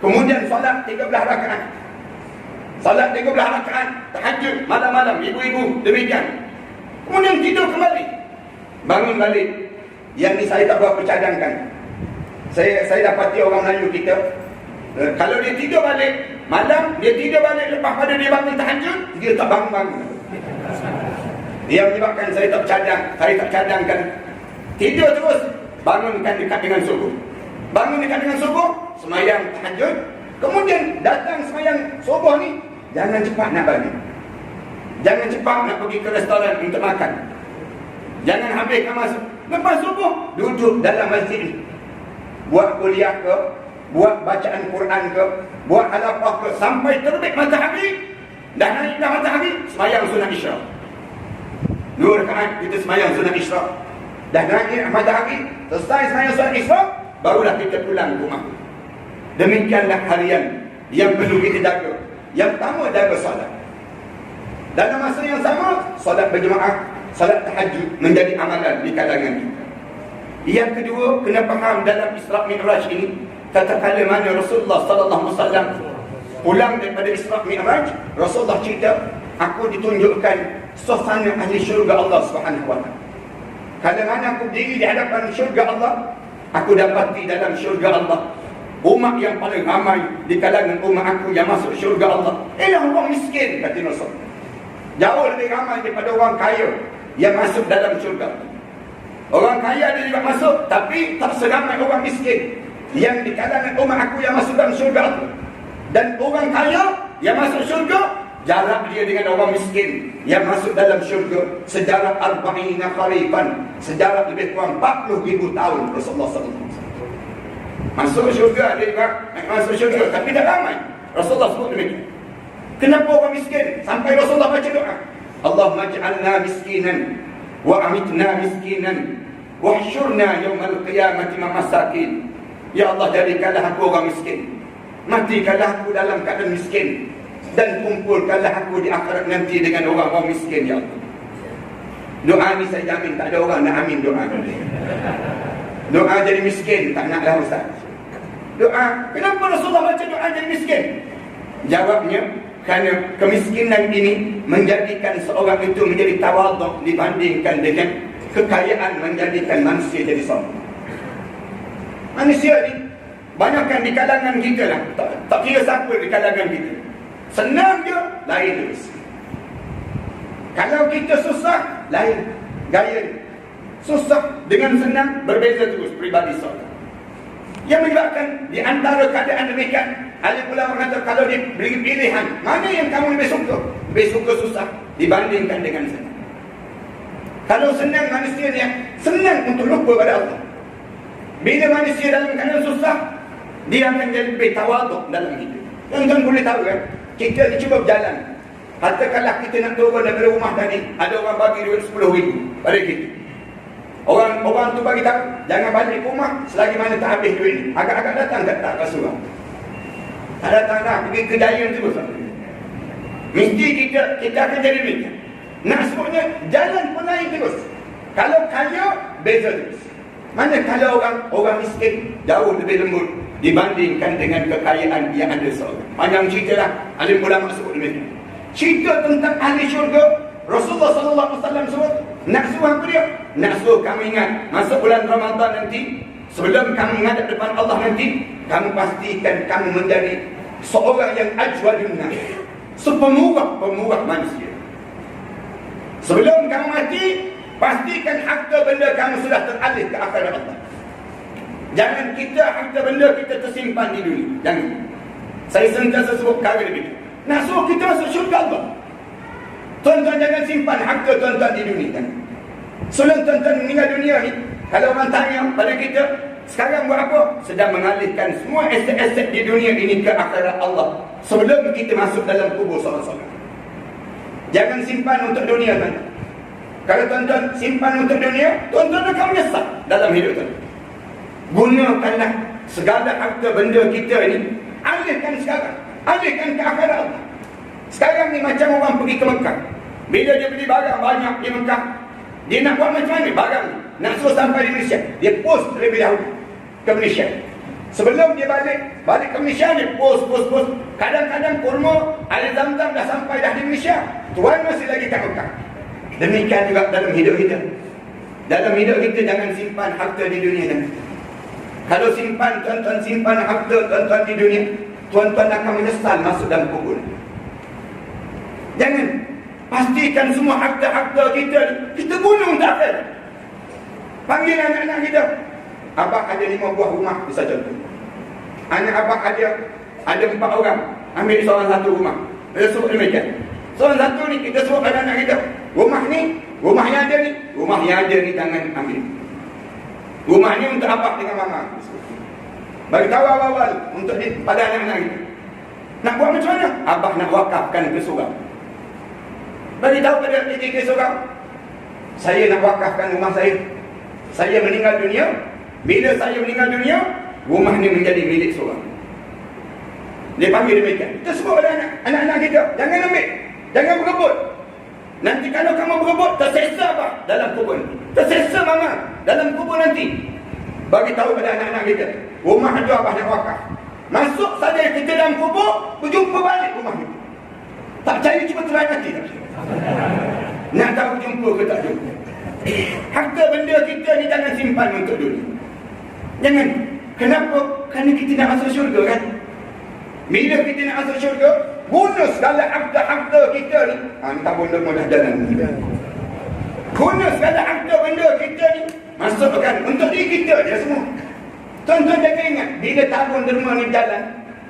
Kemudian solat 13 rakaat. Solat 13 rakaat. Tahajud malam-malam. Ibu-ibu demikian. Kemudian tidur kembali. Bangun balik. Yang ni saya tak berapa cadangkan. Saya dapati orang Melayu kita, kalau dia tidur balik malam, dia tidur balik lepas pada dia bangun tahajud, dia tak bangun-bangun. Dia menyebabkan saya tak cadangkan. Tidur terus, bangunkan dekat dengan subuh. Bangun dekat dengan subuh, semayang tahajud. Kemudian datang semayang subuh ni, jangan cepat nak balik. Jangan cepat nak pergi ke restoran untuk makan. Jangan habiskan masa. Lepas subuh, duduk dalam masjid ni. Buat kuliah ke, buat bacaan Quran ke, buat halaqah ke, sampai terbit matahari. Dah naik dah matahari, semayang sunat isyraq. 2 rakaat kita semayang sunat isyraq. Dah naik matahari, selesai semayang sunat isyraq, barulah kita pulang ke rumah. Demikianlah harian yang perlu kita jaga. Yang pertama, jaga solat. Dalam masa yang sama, solat berjemaah, solat tahajud menjadi amalan di kalangan kita. Yang kedua, kena faham dalam Isra' Mi'raj ini, tatkala mana Rasulullah sallallahu alaihi wasallam pulang daripada Isra' Mi'raj, Rasulullah cerita, aku ditunjukkan suasana ahli syurga Allah Subhanahu wa taala. Kalau mana aku berdiri di hadapan syurga Allah, aku dapati dalam syurga Allah umat yang paling ramai di kalangan umat aku yang masuk syurga Allah ialah orang miskin, kata Rasul. Jauh lebih ramai daripada orang kaya yang masuk dalam syurga. Orang kaya ada juga masuk, tapi tak seramai orang miskin yang di kalangan umat aku yang masuk dalam syurga Allah. Dan orang kaya yang masuk syurga, jarak dia dengan orang miskin yang masuk dalam syurga sejarah 40 kharifan, sejarah lebih kurang 40,000 tahun. Rasulullah SAW masuk syurga, dia juga masuk syurga, tapi tak ramai. Rasulullah sebut demikian. Kenapa orang miskin? Sampai Rasulullah baca doa, Allahumma ij'alna miskinan wa amitna miskinan wahsyurna yawmal qiyamati masakin. Ya Allah, jadikanlah aku orang miskin, matikanlah aku dalam keadaan miskin, dan kumpulkanlah aku di akhirat nanti dengan orang-orang miskin. Ya Allah, doa ni saya jamin tak ada orang nak amin doa ni. Doa jadi miskin tak naklah ustaz. Doa, kenapa Rasulullah baca doa jadi miskin? Jawabnya, kerana kemiskinan ini menjadikan seorang itu menjadi tawaduk dibandingkan dengan kekayaan menjadikan manusia jadi sombong. Manusia ni banyakkan di kalangan kita lah, tak kira siapa di kalangan kita, senang je lain terus. Kalau kita susah, lain gaya. Susah dengan senang berbeza terus pribadi seorang. Yang menyebabkan di antara keadaan demikian, ahli ulama kata kalau diberi pilihan, mana yang kamu lebih suka? Lebih suka susah dibandingkan dengan senang. Kalau senang, manusia yang senang untuk lupa pada Allah. Bila manusia dalam keadaan susah, dia akan jadi lebih tawaduk dalam hidup. Tuan-tuan boleh tahu kan, kita ni cuba berjalan. Katakanlah kita nak turun daripada rumah tadi, ada orang bagi duit 10,000 pada kita. Orang tu bagi tahu, jangan balik rumah selagi mana tak habis duit ni. Agak-agak datang tak Rasulullah. Tak datang dah, pergi ke Giant terus. Mesti kita akan jadi demikian. Nak sebutnya, jalan pun lain terus. Kalau kaya, beza terus. Mana kalau orang miskin, jauh lebih lembut dibandingkan dengan kekayaan yang ada seorang. Panjang cerita lah, alim ulama sebut demikian. Cerita tentang ahli syurga, Rasulullah SAW sebut, nak suruh apa dia? Nak suruh kamu ingat, masuk bulan Ramadan nanti, sebelum kamu menghadap depan Allah nanti, kamu pastikan kamu menjadi seorang yang ajwadun nas, pemurah manusia. Sebelum kamu mati, pastikan harta benda kamu sudah teralih ke akhirat Allah. Jangan kita harta benda kita tersimpan di dunia. Jangan. Saya sentiasa sebut perkara demikian. Nak suruh kita masuk syurga Allah. Tuan-tuan jangan simpan harta tuan-tuan di dunia. Jangan. Sebelum tuan-tuan meninggal dunia ni, kalau orang tanya pada kita, sekarang buat apa? Sedang mengalihkan semua aset-aset di dunia ini ke akhirat Allah. Sebelum kita masuk dalam kubur seorang-seorang. Jangan simpan untuk dunia tuan-tuan. Kalau tuan-tuan simpan untuk dunia, tuan-tuan akan menyesal dalam hidup tuan-tuan. Gunakanlah segala harta benda kita ini, alihkan sekarang, alihkan ke akhirat Allah. Sekarang ni macam orang pergi ke Mekah. Bila dia beli barang banyak di Mekah, dia nak buat macam mana barang? Nak suruh sampai di Malaysia, dia post terlebih dahulu ke Malaysia. Sebelum dia balik ke Malaysia, dia post. Kadang-kadang kurma air zam-zam dah sampai dah di Malaysia, tuan masih lagi kat Mekah. Demikian juga dalam hidup kita. Dalam hidup kita jangan simpan harta di dunia dan kalau tuan-tuan simpan harta tuan-tuan di dunia, tuan-tuan akan menyesal masuk dalam kubur. Jangan. Pastikan semua harta-harta kita guna untuk akhirat. Panggil anak-anak kita. Abang ada 5 buah rumah, bisa contoh. Anak abang ada 4 orang. Ambil seorang satu rumah. Kita sebut demikian. Seorang satu ni kita sebut pada anak kita. Rumah yang ada ni jangan ambil. Rumah ni untuk abang dengan mama. Bagi tahu awal-awal untuk pada anak-anak kita. Nak buat macam mana? Abang nak wakafkan ke surau. Bagi tahu pada tiga seorang, saya nak wakafkan rumah saya. Saya meninggal dunia. Bila saya meninggal dunia, rumah ni menjadi milik seorang. Dia panggil demikian. Kita sebut pada anak-anak kita, jangan ambil, jangan berebut. Nanti kalau kamu berebut, terseksa apa? Dalam kubur. Terseksa mama dalam kubur nanti. Bagi tahu pada anak-anak kita, rumah ada abah nak wakaf. Masuk saja kita dalam kubur, berjumpa balik rumah kita. Tak percaya cuba try nanti. Nak tahu jumpa ke tak jumpa. Harta benda kita ni jangan simpan untuk dunia. Jangan. Kenapa? Kerana kita nak masuk syurga kan. Bila kita nak masuk syurga, guna segala harta-harta kita ni. Tak boleh mudah jalan. Guna segala harta benda kita ni, masukkan untuk diri kita je semua. Tuan-tuan jaga ingat, bila tabung derma ni berjalan,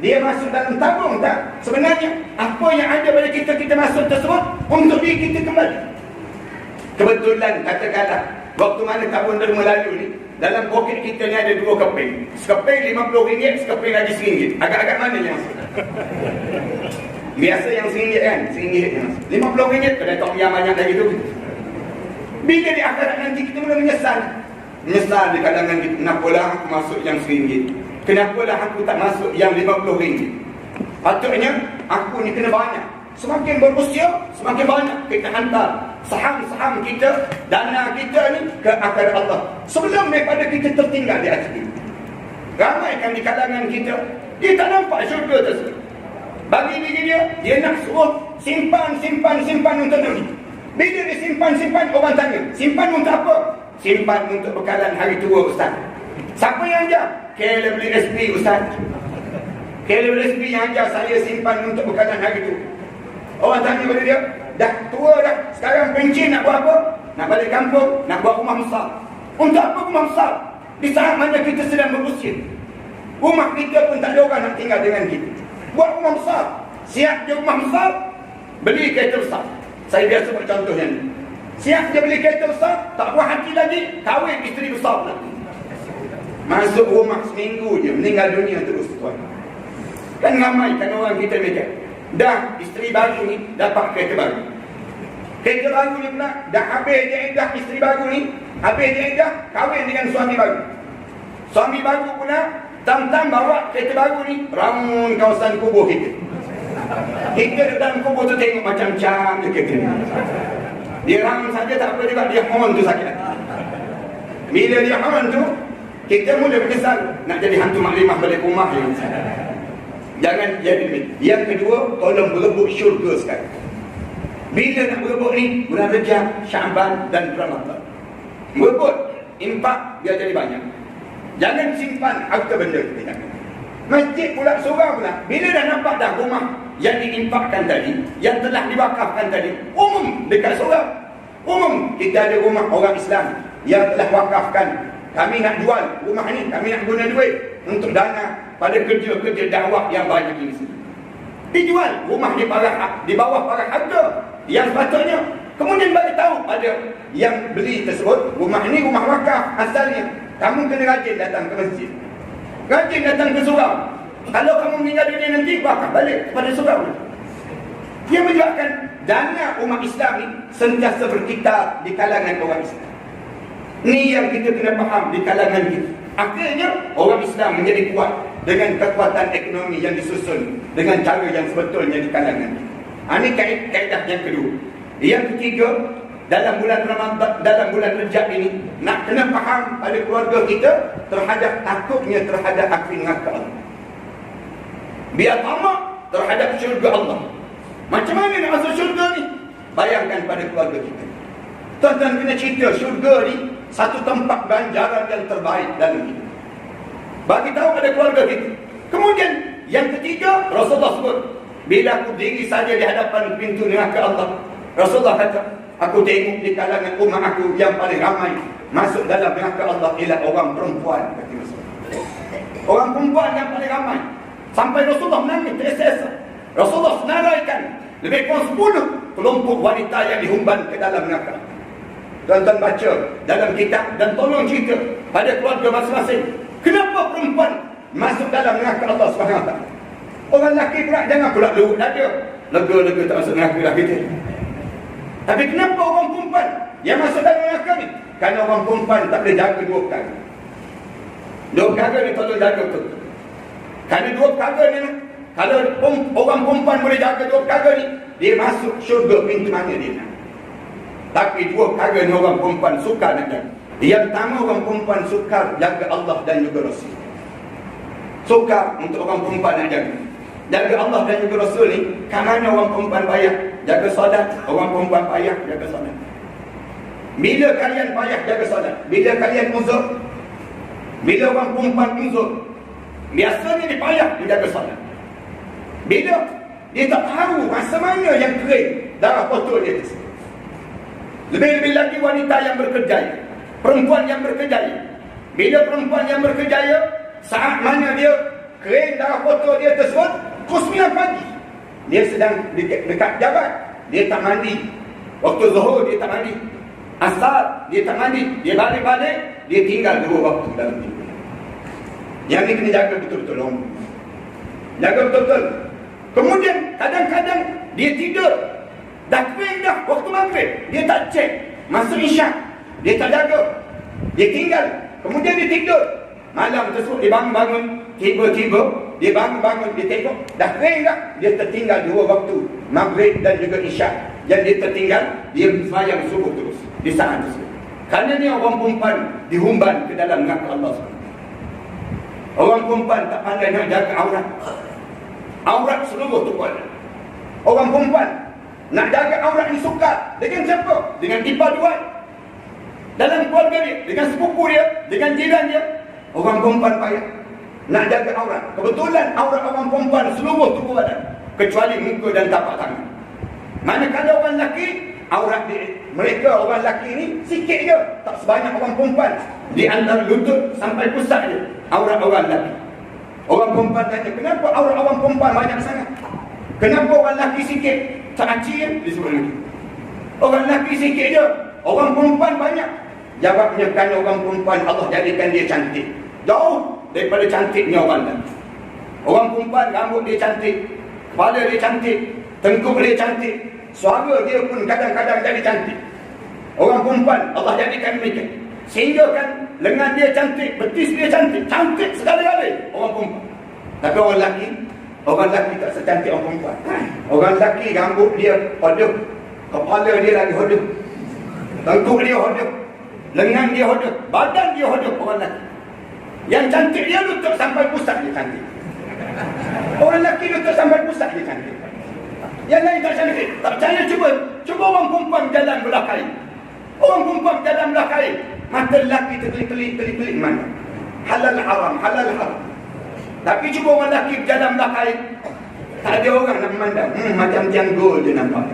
dia masuk dalam tabung tak? Sebenarnya, apa yang ada pada kita masuk tersebut untuk diri kita kembali. Kebetulan, katakanlah, waktu mana tabung derma lalu ni, dalam poket kita ni ada 2 keping. Sekeping RM50, sekeping lagi RM1. Agak-agak mana yang masuk? Biasa yang RM1 kan? RM1 yang masuk. RM50, kena tak yang banyak lagi tu. Bila di akhirat nanti kita mula menyesal. Menyesal di kalangan kita. Kenapalah aku masuk yang RM1? Kenapalah aku tak masuk yang RM50? Patutnya aku ni kena banyak. Semakin berusia, semakin banyak kita hantar saham-saham kita, dana kita ni ke akhirat Allah. Sebelum daripada kita tertinggal di atas ini. Ramaikan di kalangan kita, dia tak nampak syurga tersebut. Bagi diri dia nak suruh simpan untuk dunia. Bila dia simpan, orang tanya, simpan untuk apa? Simpan untuk bekalan hari tua Ustaz. Siapa yang ajar? KLSB Ustaz. KLSB yang ajar saya simpan untuk bekalan hari tua. Orang tanya pada dia, dah tua dah, sekarang pencin nak buat apa? Nak balik kampung, nak buat rumah besar. Untuk apa rumah besar? Di saat mana kita sedang berusia. Rumah kita pun tak ada orang nak tinggal dengan kita. Buat rumah besar. Siap dia rumah besar, beli kereta besar. Saya biasa buat contohnya ni. Siap dia beli kereta besar, tak puas hati lagi, kahwin isteri besar pula. Masuk rumah seminggu je, meninggal dunia terus tuan. Kan ramai kan orang kita macam dah isteri baru ni dapat kereta baru. Kereta baru ni pula dah habis dia iddah isteri baru ni, habis dia iddah kahwin dengan suami baru. Suami baru pula tam-tam bawa kereta baru ni ramun kawasan kubur kita. Kita duduk dalam kubur tu tengok macam-macam je kereta ni. Dia ramun saja tak apa juga, dia horn tu sakit hati. Bila dia horn tu, kita mula berkesan nak jadi hantu maklimah balik rumah je. Jangan jadi demikian. Yang kedua, tolong berebut syurga sekarang. Bila nak berebut ni, bulan Rejab, Syaban dan Ramadan. Berebut, impak biar jadi banyak. Jangan simpan harta benda kita. Masjid pula, surau pula, bila dah nampak dah rumah yang diimpakkan tadi, yang telah diwakafkan tadi, umum dekat surau. Umum, kita ada rumah orang Islam yang telah wakafkan. Kami nak jual rumah ni, kami nak guna duit untuk dana pada kerja-kerja dakwah yang banyak ini. Dijual rumah di bawah para harga yang sepatutnya. Kemudian bagi tahu pada yang beli tersebut, rumah ini rumah wakaf asalnya. Kamu kena rajin datang ke masjid, rajin datang ke surau. Kalau kamu meninggal dunia nanti, wakaf balik kepada surau. Dia menyebabkan dana umat Islam ini sentiasa berkitar di kalangan orang Islam. Ni yang kita kena faham di kalangan kita. Akhirnya orang Islam menjadi kuat dengan kekuatan ekonomi yang disusun dengan cara yang sebetulnya di kalangan kita. Ini kaedah yang kedua. Yang ketiga, dalam bulan Ramadan, dalam bulan Rejab ini, nak kena faham pada keluarga kita terhadap takutnya terhadap api neraka Allah. Biar tamak terhadap syurga Allah. Macam mana nak masuk syurga ni? Bayangkan pada keluarga kita. Tuan-tuan kena cerita syurga ni satu tempat ganjaran yang terbaik dalam hidup. Bagi tahu pada keluarga kita. Kemudian yang ketiga, Rasulullah sebut, bila aku diri saja di hadapan pintu neraka Allah, Rasulullah kata, aku tengok di kalangan umat aku yang paling ramai masuk dalam neraka Allah ialah orang perempuan. Orang perempuan yang paling ramai. Sampai Rasulullah menangis teresa-esa. Rasulullah senaraikan lebih kurang 10 kelompok wanita yang dihumban ke dalam neraka. Tuan-tuan baca dalam kitab dan tolong cerita pada keluarga masing-masing. Kenapa perempuan masuk dalam neraka Allah SWT? Orang lelaki pula jangan pula lurut dada. Lega-lega tak masuk neraka lah kita. Tapi kenapa orang perempuan yang masuk dalam neraka ni? Kerana orang perempuan tak boleh jaga 2 perkara. 2 perkara ni tolong jaga betul. Kerana 2 perkara ni Kalau orang perempuan boleh jaga dua perkara ni, dia masuk syurga pintu mana dia nak. Tapi dua perkara ni orang perempuan suka nak jaga. Yang pertama, orang perempuan suka jaga Allah dan juga Rasul. Suka untuk orang perempuan nak jaga. Jaga Allah dan juga Rasul ni, kat mana orang perempuan payah jaga solat, orang perempuan payah jaga solat. Bila kalian payah jaga solat, bila kalian uzur, bila orang perempuan uzur, biasanya dia payah menjaga solat. Bila dia tak tahu masa mana yang kering darah kotor dia tersebut. Lebih-lebih lagi wanita yang berkerjaya, perempuan yang berkerjaya. Bila perempuan yang berkerjaya, saat mana dia kering darah kotor dia tersebut, pukul 9 pagi dia sedang dekat jabat, dia tak mandi. Waktu zuhur dia tak mandi, asar dia tak mandi, dia balik-balik, dia tinggal 2 waktu dalam tidur. Yang ni kena jaga betul-betul orang. Jaga betul-betul. Kemudian kadang-kadang dia tidur, dah kering dah waktu maghrib, dia tak cek. Masuk isyak, dia tak jaga, dia tinggal. Kemudian dia tidur, malam tersebut dia bangun-bangun, tiba-tiba dia bangun-bangun, dia tengok dah kering dah, dia tertinggal 2 waktu, maghrib dan juga isyak. Yang dia tertinggal, dia sembahyang subuh terus di saat tersebut. Kerana ni orang perempuan dihumban ke dalam neraka Allah SWT. Orang perempuan tak pandai nak jaga aurat. Aurat seluruh tuan. Orang perempuan nak jaga aurat ni sukar. Dengan siapa? Dengan dipaduan dalam keluarga dia, dengan sepupu dia, dengan jiran dia. Orang perempuan payah nak jaga aurat. Kebetulan aurat orang perempuan seluruh tubuh badan, kecuali muka dan tapak tangan. Manakala orang lelaki, aurat dia, mereka orang lelaki ni sikit je, tak sebanyak orang perempuan. Di antara lutut sampai pusat je aurat orang lelaki. Orang perempuan tanya, kenapa aurat orang perempuan banyak sangat? Kenapa orang lelaki sikit? Tak acil disebut lagi. Orang lelaki sikit je, orang perempuan banyak. Jawabnya, kerana orang perempuan Allah jadikan dia cantik, jauh daripada cantiknya orang lelaki. Orang perempuan rambut dia cantik, kepala dia cantik, tengkuk dia cantik, suara dia pun kadang-kadang jadi cantik. Orang perempuan Allah jadikan demikian, sehingga kan lengan dia cantik, betis dia cantik, cantik segala-galanya orang perempuan. Tapi orang lelaki tak secantik orang perempuan. Orang lelaki rambut dia hodoh, kepala dia lagi hodoh, tengkuk dia hodoh, lengan dia hodoh, badan dia hodoh. Orang lelaki yang cantik dia lutut sampai pusat dia cantik. Orang lelaki lutut sampai pusat dia cantik. Yang lain tak cantik. Tak percaya, cuba orang perempuan jalan belah kain. Orang perempuan jalan belah kain, mata lelaki terkelip-kelip mana? Halal haram, halal haram. Tapi cuba orang lelaki berjalan belah kain, tak ada orang nak memandang. Macam tiang gol dia nampak.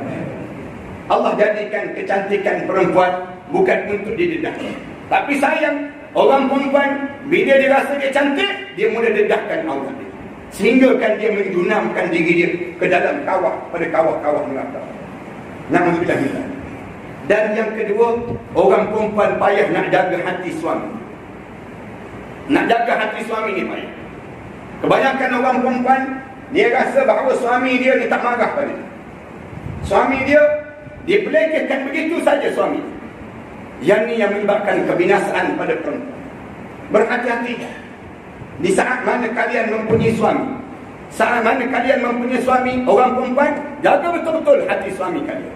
Allah jadikan kecantikan perempuan bukan untuk didedah. Tapi sayang, orang perempuan bila dia rasa dia cantik, dia mula dedahkan aurat dia, sehingga kan dia menjunamkan diri dia ke dalam kawah, pada kawah-kawah neraka. Na'udzubillah minzalik. Dan yang kedua, orang perempuan payah nak jaga hati suami. Nak jaga hati suami ni payah. Kebanyakan orang perempuan, dia rasa bahawa suami dia ni tak marah pada dia. Suami dia pelekehkan begitu saja suami. Yang ni yang menyebabkan kebinasaan pada perempuan. Berhati-hati. Di saat mana kalian mempunyai suami, saat mana kalian mempunyai suami, orang perempuan, jaga betul-betul hati suami kalian.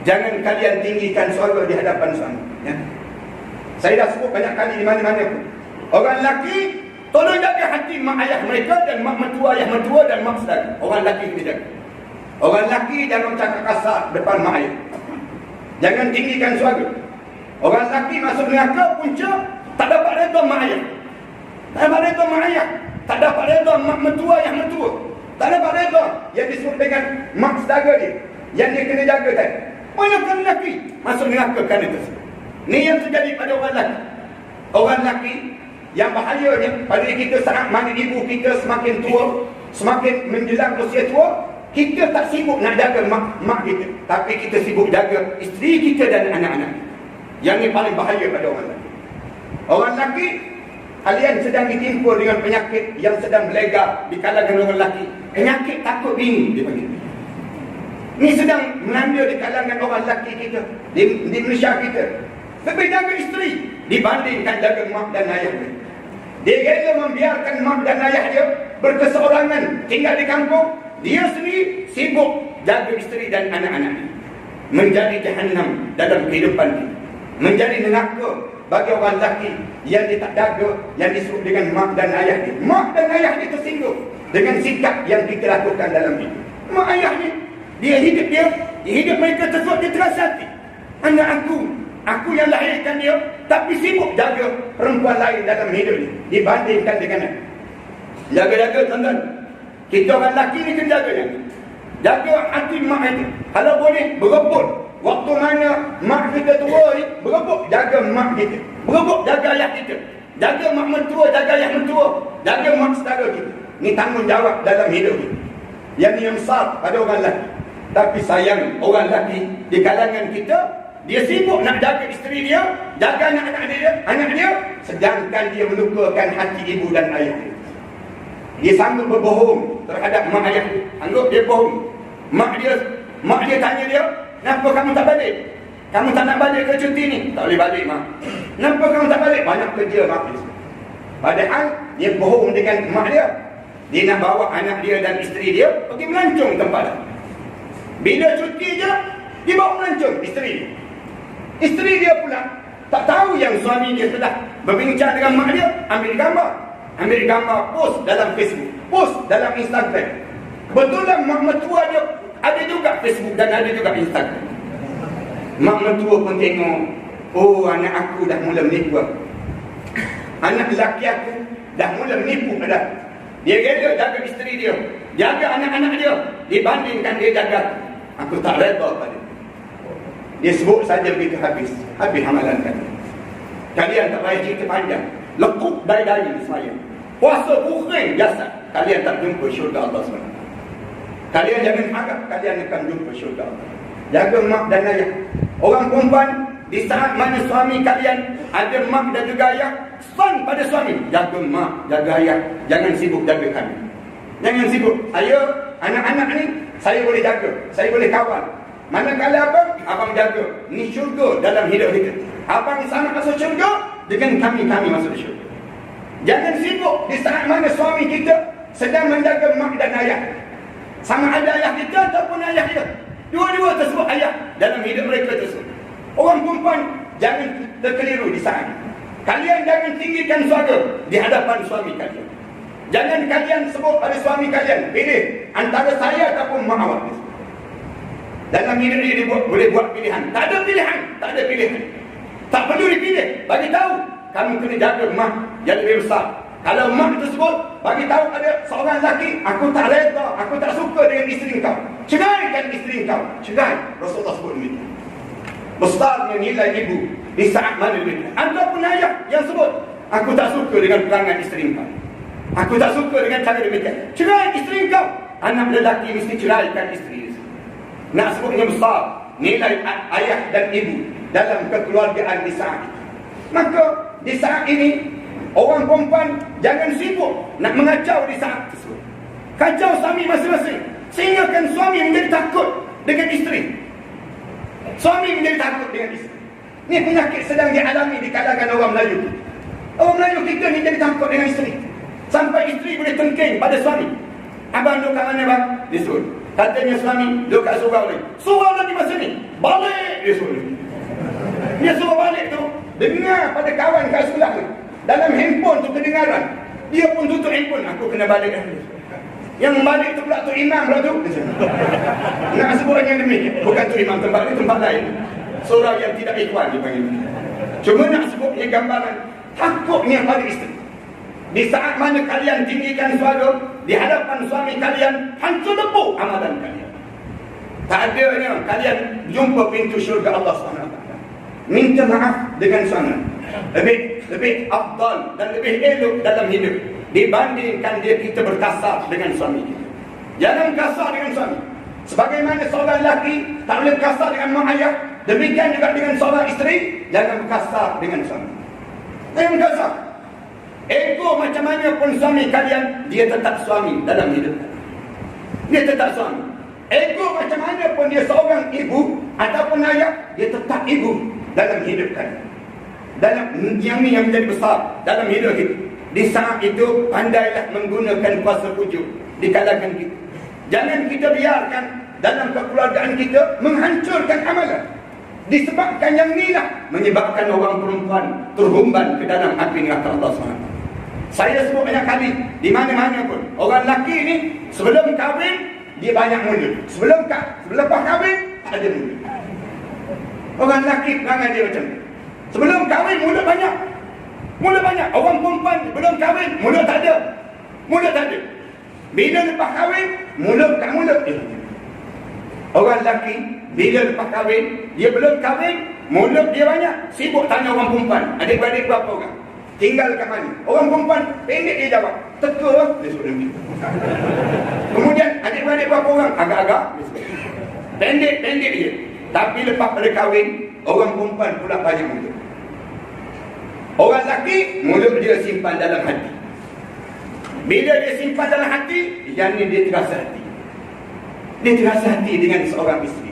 Jangan kalian tinggikan suara di hadapan suami, ya. Saya dah sebut banyak kali di mana-mana pun. Orang lelaki, tolong jaga hati mak ayah mereka dan mak mentua ayah mentua dan mak saudara. Orang lelaki kena jaga. Orang lelaki jangan cakap kasar depan mak ayah. Jangan tinggikan suara. Orang lelaki masuk neraka punca, tak dapat redha mak ayah. Tak dapat redha mak ayah. Tak dapat redha mak mentua ayah mentua. Tak dapat redha yang disebut dengan mak saudara dia, yang dia kena jaga tadi. Manakah lelaki masuk neraka kerana tersebut? Ini yang terjadi pada orang lelaki. Orang lelaki yang bahayanya pada kita saat mana ibu kita semakin tua, semakin menjelang usia tua, kita tak sibuk nak jaga mak kita, tapi kita sibuk jaga isteri kita dan anak-anak. Yang ini paling bahaya pada orang lelaki. Orang lelaki, kalian sedang ditimpa dengan penyakit yang sedang melegar di kalangan orang lelaki. Penyakit takut bini dipanggil. Ini sedang melanda di kalangan orang lelaki kita, di Malaysia kita. Lebih jaga isteri dibandingkan jaga mak dan ayah mereka. Dia rela membiarkan mak dan ayah dia berkeseorangan tinggal di kampung. Dia sendiri sibuk jaga isteri dan anak-anak. Menjadi jahannam dalam kehidupan dia. Menjadi neraka bagi orang lelaki yang dia tak jaga, yang disebut dengan mak dan ayah dia. Mak dan ayah dia tersinggung dengan sikap yang kita lakukan dalam hidup. Mak ayah dia hidup mereka tersebut, dia terasa hati. Anak aku yang lahirkan dia, tapi sibuk jaga perempuan lain dalam hidup dia dibandingkan dengan aku. Jaga-jaga tuan-tuan. Kita orang lelaki ni kena jaga hati mak itu. Kalau boleh berebut. Waktu mana mak kita tua ni, berebut jaga mak kita, berebut jaga ayah kita, jaga mak mentua, jaga ayah mentua, jaga mak saudara kita. Ni tanggungjawab dalam hidup kita. Yang ni yang besar pada orang lelaki. Tapi sayang, orang lelaki di kalangan kita, dia sibuk nak jaga isteri dia, jaga anak dia, sedangkan dia melupakan hati ibu dan ayah dia. Dia sanggup berbohong terhadap mak ayah dia. Sanggup dia bohong. Mak dia tanya dia, kenapa kamu tak balik? Kamu tak nak balik ke cuti ni? Tak boleh balik, mak. Kenapa kamu tak balik? Banyak kerja, mak. Padahal dia bohong dengan mak dia. Dia nak bawa anak dia dan isteri dia pergi melancong tempat lain. Bila cuti je, dia bawa melancong isteri dia. Isteri dia pula tak tahu yang suami dia telah berbincang dengan mak dia. Ambil gambar, post dalam Facebook, post dalam Instagram. Kebetulan mak mertua dia ada juga Facebook dan ada juga Instagram. Mak mertua pun tengok, oh, anak aku dah mula menipu aku. Anak lelaki aku dah mula menipu pada. Dia rela jaga isteri dia, jaga anak-anak dia, dibandingkan dia jaga aku. Tak reda pada dia. Sebut saja begitu habis amalan kalian tak payah cerita panjang. Lekuk dari saya. Puasa bukan jasad. Kalian tak jumpa syurga Allah SWT. Kalian jangan harap kalian akan jumpa syurga Allah. Jaga mak dan ayah. Orang perempuan, di saat mana suami kalian ada mak dan juga ayah, son pada suami, jaga mak, jaga ayah. Jangan sibuk jaga kami. Jangan sibuk. Saya, anak-anak ni saya boleh jaga, saya boleh kawal. Manakala abang jaga. Ini syurga dalam hidup kita. Abang sangat masuk syurga, dengan kami masuk syurga. Jangan sibuk di saat mana suami kita sedang menjaga mak dan ayah. Sama ada ayah kita ataupun ayah dia. Dua-dua tersebut ayah dalam hidup mereka tersebut. Orang perempuan jangan terkeliru di saat ini. Kalian jangan tinggikan suara di hadapan suami kalian. Jangan kalian sebut pada suami kalian, pilih antara saya ataupun mak awak. Dalam hidup ini boleh buat pilihan. Tak ada pilihan. Tak perlu dipilih. Bagi tahu, kamu kena jaga mak yang lebih besar. Kalau mak tersebut bagi tahu ada seorang lelaki, aku tak reda, aku tak suka dengan isteri kau, ceraikan isteri kau. Cerai. Rasulullah sebut demikian. Besarnya nilai ibu di saat mana demikian. Ataupun ayah yang sebut, aku tak suka dengan perangai isteri kau, aku tak suka dengan cara demikian. Cerai isteri kau. Anak lelaki mesti ceraikan isteri. Nak sebutnya besar nilai ayah dan ibu dalam kekeluargaan di saat ini. Maka di saat ini orang perempuan jangan sibuk nak mengacau di saat tersebut. Kacau suami masing-masing, sehingga kan suami menjadi takut dengan isteri. Suami menjadi takut dengan isteri. Ini penyakit sedang dialami di kalangan orang Melayu. Orang Melayu kita ni jadi takut dengan isteri, sampai isteri boleh tengking pada suami. Abang duduk kat mana bang? Dia suruh. Katanya suami duduk kat surau ni. Surau lagi masa ni. Balik dia suruh. Dia suruh balik tu, dengar pada kawan kat sebelah tu. Dalam handphone tu kedengaran. Dia pun tutup handphone. Aku kena balik. Yang balik tu pula tu imam pula tu. Nak sebut yang demikian. Bukan tu imam tempat ni, tempat lain. Surau yang tidak ikhwan dipanggil. Cuma nak sebutnya gambaran takutnya pada isteri. Di saat mana kalian tinggikan suara di hadapan suami kalian, hancur lebur amalan kalian. Tak adanya kalian jumpa pintu syurga Allah SWT. Minta maaf dengan suami lebih afdal dan lebih elok dalam hidup dibandingkan kita berkasar dengan suami kita. Jangan kasar dengan suami. Sebagaimana seorang lelaki tak boleh kasar dengan mak ayah, demikian juga dengan seorang isteri, jangan berkasar dengan suami. Jangan kasar. Ego macam mana pun suami kalian, dia tetap suami dalam hidup. Dia tetap suami. Ego macam mana pun dia seorang ibu ataupun ayah, dia tetap ibu dalam hidup kalian. Dalam yang ni yang menjadi besar dalam hidup kita. Di saat itu pandailah menggunakan kuasa pujuk di kalangan kita. Jangan kita biarkan dalam kekeluargaan kita menghancurkan amalan. Disebabkan yang inilah menyebabkan orang perempuan terhumban ke dalam api neraka Allah SWT. Saya sebut banyak kali, di mana-mana pun orang lelaki ni sebelum kahwin dia banyak mulut, lepas kahwin tak ada mulut. Orang lelaki perangai dia macam ni. Sebelum kahwin mulut banyak. Orang perempuan belum kahwin mulut tak ada. Bila lepas kahwin mulut tak mulut. Orang lelaki bila lepas kahwin, dia belum kahwin, mulut dia banyak. Sibuk tanya orang perempuan, adik-beradik berapa orang, tinggal kat mana. Orang perempuan pendek dia jawab, teka dia sebut begitu. Kemudian adik-beradik berapa orang, agak-agak pendek dia. Tapi lepas pada kahwin, orang perempuan pula banyak mulut. Orang lelaki mulut dia simpan dalam hati. Bila dia simpan dalam hati, yang ni dia terasa hati. Dia terasa hati dengan seorang isteri,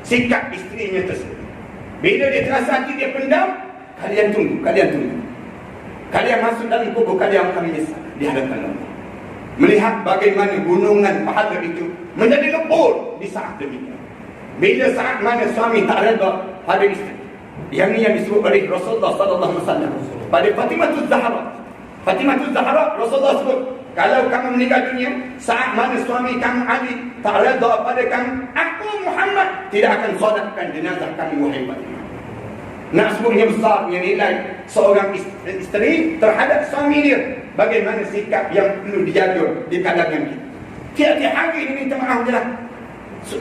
sikap isterinya tersebut. Bila dia terasa hati, dia pendam. Kalian tunggu. Kalian masuk dalam kubur, kalian akan menyesal di hadapan Allah. Melihat bagaimana gunungan pahala itu menjadi lebur di saat demikian. Bila saat mana suami tak redha pada isteri. Yang ini yang disebut oleh Rasulullah SAW pada Fatimah Zahra. Rasulullah sebut, kalau kamu meninggal dunia, saat mana suami kamu Ali tak redha pada kamu, aku Muhammad tidak akan solatkan jenazah kamu, wahai Fatimah. Nak sebutnya besarnya nilai seorang isteri terhadap suami dia. Bagaimana sikap yang perlu dijaga di kalangan kita. Tiap-tiap hari ini minta maaf je lah.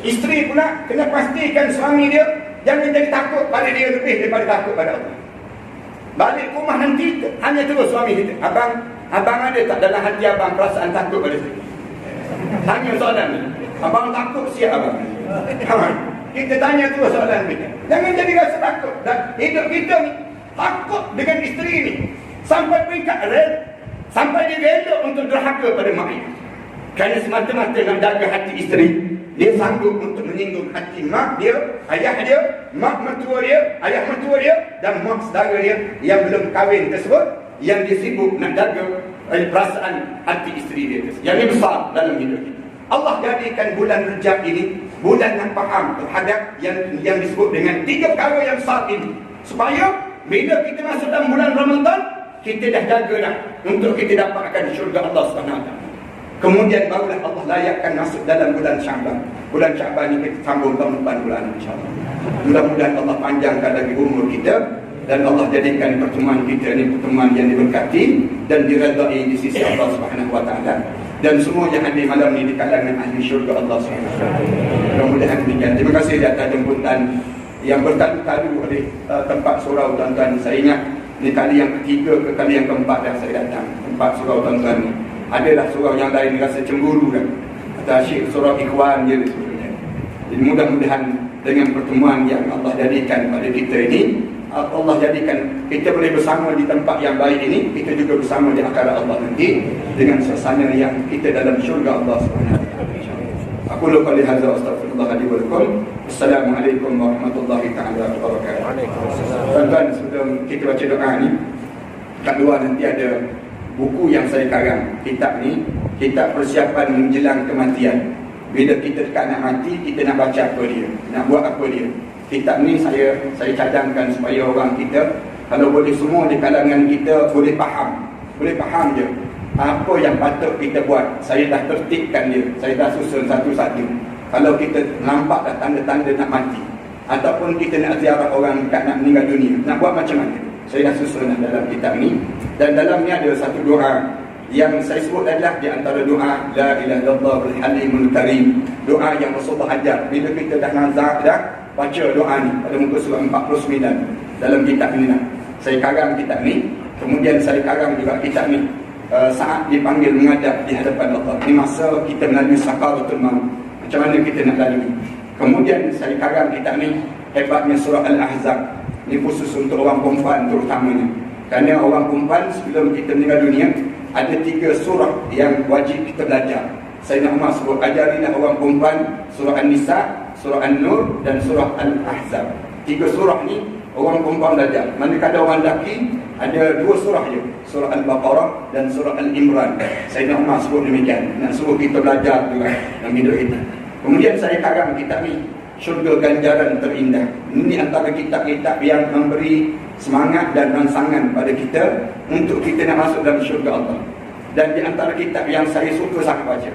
Isteri pula kena pastikan suami dia jangan jadi takut pada dia lebih daripada takut pada Allah. Balik rumah nanti hanya terus suami kita, abang ada tak dalam hati abang perasaan takut pada saya? Tanya soalan ni, abang takut siap abang? Kita tanya terus soalan ni. Jangan jadi rasa takut. Dan hidup kita ni takut dengan isteri ni sampai peringkat sampai dia rela untuk derhaka pada mak ayah. Kerana semata-mata nak jaga hati isteri, dia sanggup untuk menyinggung hati mak dia, ayah dia, mak mertua dia, ayah mertua dia dan mak saudara dia yang belum kahwin tersebut, yang dia sibuk nak jaga perasaan hati isteri dia tersebut. Yang ini besar dalam hidup kita. Allah jadikan bulan Rejab ini bulan yang faham terhadap yang disebut dengan 3 perkara yang besar ini, supaya bila kita masuk dalam bulan Ramadan, kita dah jaga dah untuk kita dapatkan syurga Allah SWT. Kemudian barulah Allah layakkan masuk dalam bulan Syaban. Bulan Syaban ni kita sambung tahun depan bulan, insyaAllah. Mudah-mudahan Allah panjangkan lagi umur kita dan Allah jadikan pertemuan kita ni pertemuan yang diberkati dan diredai di sisi Allah SWT. Dan semua yang hadir malam ni di kalangan ahli syurga Allah SWT. Mudah-mudahan demikian. Terima kasih di atas jemputan yang berkali-kali oleh tempat surau tuan-tuan. Saya ingat ni kali yang ketiga ke kali yang keempat dah saya datang tempat surau tuan-tuan ni. Adalah surau yang lain rasa cemburu dah. Kata asyik surau ikhwan je sebenarnya. Jadi mudah-mudahan dengan pertemuan yang Allah jadikan pada kita ini, Allah jadikan kita boleh bersama di tempat yang baik ini, kita juga bersama di akhirat Allah nanti dengan suasana yang kita dalam syurga Allah SWT. Aku lupa lihaza astagfirullah li wa lakum. Assalamualaikum warahmatullahi taala wabarakatuh. Tuan-tuan, sebelum kita baca doa ni, kat luar nanti ada buku yang saya karang. Kitab ni, kitab persiapan menjelang kematian. Bila kita dekat nak mati, kita nak baca apa dia, nak buat apa dia. Kitab ni saya cadangkan supaya orang kita, kalau boleh semua di kalangan kita boleh faham je apa yang patut kita buat. Saya dah tertibkan dia, saya dah susun satu-satu. Kalau kita nampak dah tanda-tanda nak mati, ataupun kita nak ziarah orang dekat nak meninggal dunia, nak buat macam mana, saya dah susun dalam kitab ni. Dan dalam ni ada satu doa yang saya sebut adalah di antara doa La ilaha illallah al-halimul karim, doa yang Rasulullah ajar. Bila kita dah nazar dah, baca doa ni pada muka surah 49 dalam kitab ni lah. Saya karang kitab ni, kemudian saya karang juga kitab ni saat dipanggil menghadap di hadapan Allah. Ini masa kita melalui sakaratul maut, macam mana kita nak lalui. Kemudian saya karang kitab ni, hebatnya surah Al-Ahzab. Ini khusus untuk orang perempuan terutamanya. Kerana orang perempuan sebelum kita meninggal dunia, ada 3 surah yang wajib kita belajar. Sayyidina Umar sebut, ajarilah orang perempuan surah An-Nisa, surah An-Nur dan surah Al-Ahzab. 3 surah ni orang perempuan belajar. Manakala orang lelaki Ada dua surah je, surah Al-Baqarah dan surah Al-Imran. Sayyidina Umar sebut demikian, nak suruh kita belajar juga dalam hidup kita. Kemudian saya karang kitab ni, Syurga Ganjaran Terindah. Ini antara kitab-kitab yang memberi semangat dan rangsangan pada kita untuk kita nak masuk dalam syurga Allah. Dan di antara kitab yang saya suka sangat baca,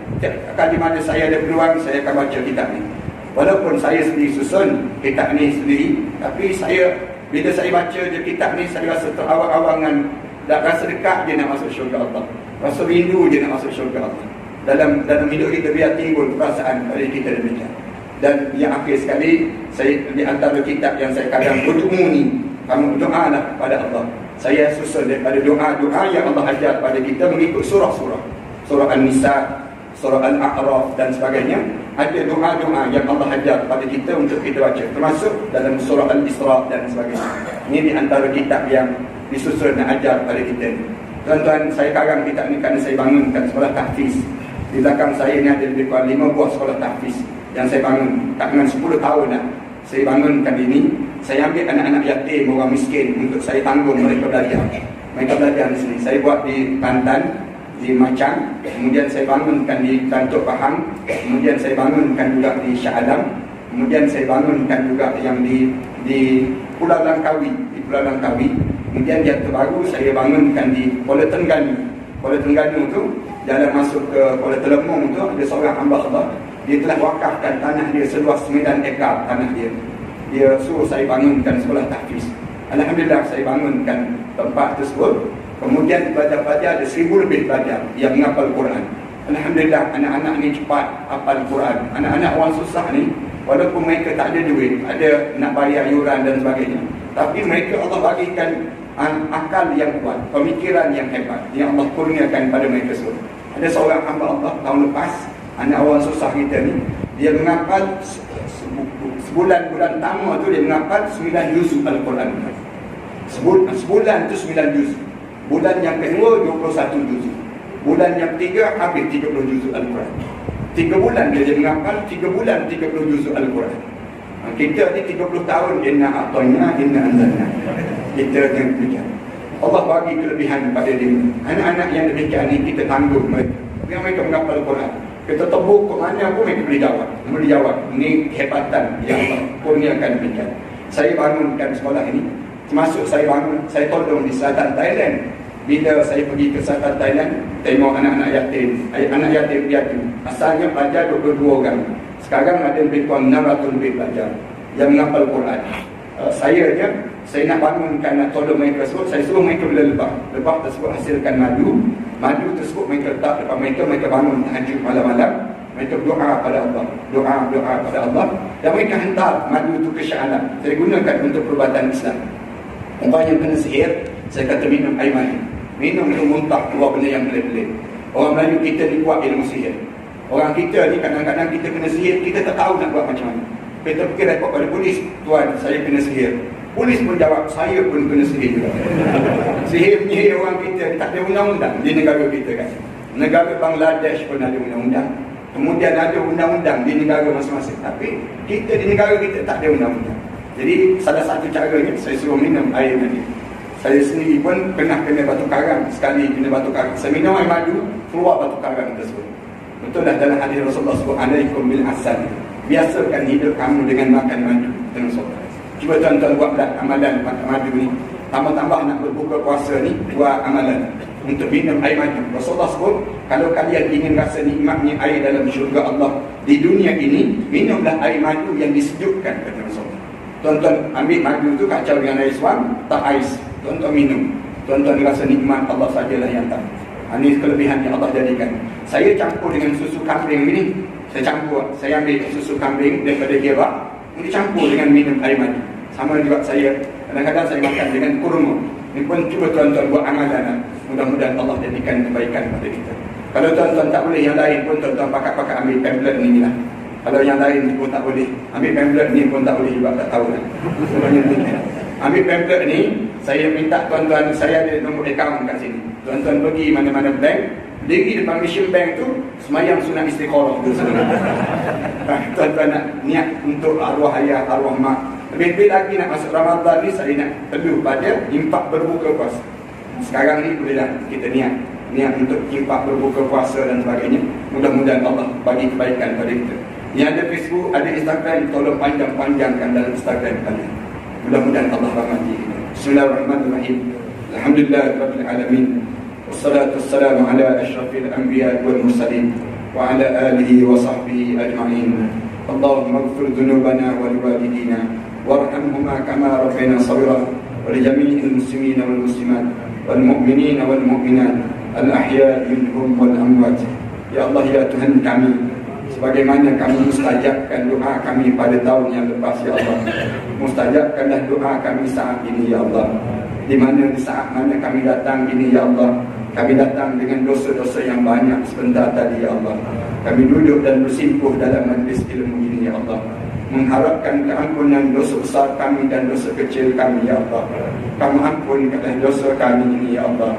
kali mana saya ada peluang, saya akan baca kitab ni. Walaupun saya sendiri susun kitab ni sendiri, tapi saya, bila saya baca je kitab ni, saya rasa terawang-awangan dan rasa dekat je nak masuk syurga Allah, rasa rindu je nak masuk syurga Allah. Dalam hidup kita biar timbul perasaan pada kita demikian. Dan yang akhir sekali, saya di antara kitab yang saya kadang berdoa, kamu doalah kepada Allah. Saya susun daripada doa-doa yang Allah ajar pada kita mengikut surah-surah. Surah An-Nisa, surah Al-A'raf dan sebagainya. Ada doa-doa yang Allah ajar pada kita untuk kita baca. Termasuk dalam surah Al-Isra dan sebagainya. Ini di antara kitab yang disusun dan ajar pada kita. Tuan-tuan, saya karang kitab ni kerana saya bangunkan sekolah tahfiz. Di belakang saya ni ada lebih kurang 5 buah sekolah tahfiz yang saya bangun, tak dengan 10 tahun dah saya bangunkan ini. Saya ambil anak-anak yatim, orang miskin untuk saya tanggung mereka belajar. Mereka belajar di sini. Saya buat di Pantan, di Macang, kemudian saya bangunkan di Tanjung Pahang, kemudian saya bangunkan juga di Shah Alam, kemudian saya bangunkan juga yang di Pulau Langkawi, kemudian yang terbaru saya bangunkan di Kuala Terengganu. Kuala Terengganu tu jalan masuk ke Kuala Telemong tu ada seorang hamba Allah. Dia telah wakafkan tanah dia seluas 9 ekar tanah dia. Dia suruh saya bangunkan sekolah tahfiz. Alhamdulillah saya bangunkan tempat tersebut. Kemudian pelajar-pelajar ada 1000 lebih pelajar yang menghafal Quran. Alhamdulillah anak-anak ni cepat hafal Quran. Anak-anak orang susah ni, walaupun mereka tak ada duit, ada nak bayar yuran dan sebagainya, tapi mereka Allah bagikan akal yang kuat, pemikiran yang hebat yang Allah kurniakan pada mereka semua. Ada seorang hamba Allah tahun lepas, anak orang susah kita ni, dia menghafal sebulan pertama tu dia menghafal 9 juz Al-Quran. Sebulan tu 9 juz. Bulan yang kedua 21 juz. Bulan yang ketiga habis 30 juz Al-Quran. 3 bulan dia menghafal 3 bulan 30 juz Al-Quran. Kita ni 30 tahun inna anzalna. Kita demikian. Allah bagi kelebihan pada dia. Anak-anak yang demikian ni kita tanggung mereka. Yang mereka menghafal Al-Quran. Kita tebuk ke mana pun mereka boleh jawab. Ini kehebatan yang Allah kurniakan demikian. Saya bangunkan sekolah ini. Termasuk saya tolong di selatan Thailand. Bila saya pergi ke selatan Thailand, tengok anak-anak yatim. Anak yatim piatu. Asalnya pelajar 22 orang. Sekarang ada lebih kurang 600 lebih pelajar yang menghafal Quran. Saya nak bangunkan, nak tolong mereka tersebut. Saya suruh mereka bila lebah. Lebah tersebut hasilkan madu. Madu tersebut mereka letak depan mereka bangun tahajud malam-malam. Mereka berdoa pada Allah. Doa pada Allah. Dan mereka hantar madu itu ke Shah Alam. Saya gunakan untuk perubatan Islam. Orang yang kena sihir, saya kata minum air mani. Minum itu muntah keluar benda yang pelik-pelik. Orang Melayu kita ni kuat ilmu sihir. Orang kita ni kadang-kadang kita kena sihir, kita tak tahu nak buat macam mana. Kita pergi report pada polis, tuan saya kena sihir. Polis pun jawab, saya pun kena sihir juga. Sihir-menyihir orang kita tak ada undang-undang di negara kita kan. Negara Bangladesh pun ada undang-undang. Kemudian ada undang-undang di negara masing-masing. Tapi kita di negara kita tak ada undang-undang. Jadi salah satu caranya saya suruh minum air mani. Saya sendiri pun pernah kena batu karang. Sekali kena batu karang. Saya minum air madu, keluar batu karang tersebut. Betul dah dalam hadis Rasulullah SAW, alaikum bil asal. Biasakan hidup kamu dengan makan madu dengan solat. Cuba tuan-tuan buatlah amalan makan madu ni. Tambah-tambah nak berbuka puasa ni, buat amalan untuk minum air madu. Rasulullah SAW, kalau kalian ingin rasa nikmatnya air dalam syurga Allah di dunia ini, minumlah air madu yang disejukkan, kata Rasulullah. Tuan-tuan ambil madu tu kacau dengan air suam, tak ais. Tuan-tuan minum. Tuan-tuan rasa nikmat Allah sajalah yang tahu. Ini kelebihan yang Allah jadikan. Saya campur dengan susu kambing ini. Saya ambil susu kambing daripada Iraq, ini campur dengan minum air madu. Sama juga saya, kadang-kadang saya makan dengan kurma. Ini pun cuba tuan-tuan buat amalan. Mudah-mudahan Allah jadikan kebaikan pada kita. Kalau tuan-tuan tak boleh yang lain pun, tuan-tuan pakat-pakat ambil pamphlet ni lah. Kalau yang lain pun tak boleh, ambil pamphlet ni pun tak boleh juga, tak tahu lah. Ambil pamphlet ni, saya minta tuan-tuan, saya ada nombor akaun kat sini. Tuan-tuan pergi mana-mana bank, diri depan Mission Bank tu, semayang sunat istikharah tu. Tuan-tuan nak niat untuk arwah ayah, arwah mak, Lebih-lebih lagi nak masuk Ramadan ni, saya nak teduh pada impak berbuka puasa. Sekarang ni bolehlah kita niat untuk impak berbuka puasa dan sebagainya. Mudah-mudahan Allah bagi kebaikan pada kita. Yang ada Facebook, ada Instagram, tolong panjang-panjangkan dalam Instagram kalian. Mudah-mudahan Allah rahmati kita. Bismillahirrahmanirrahim. Alhamdulillahirabbil alamin. Wassalatu wassalamu ala asyrafil anbiya wal mursalin wa ala alihi wa sahbihi ajma'in. Allahumma ighfir dhunubana wa liwalidina warhamhuma kama rabbayana shaghira wa li jami'il muslimina wal muslimat wal mu'minina wal mu'minat al ahya'i minhum wal amwat. Ya Allah, ya Tuhan kami, sebagaimana kami mustajabkan doa kami pada tahun yang lepas, ya Allah, mustajabkanlah doa kami saat ini, ya Allah. Di saat mana kami datang ini, ya Allah, kami datang dengan dosa-dosa yang banyak sebentar tadi, ya Allah. Kami duduk dan bersimpuh dalam majlis ilmu ini, ya Allah, mengharapkan keampunan dosa besar kami dan dosa kecil kami, ya Allah. Kamu ampunkanlah dosa kami ini, ya Allah.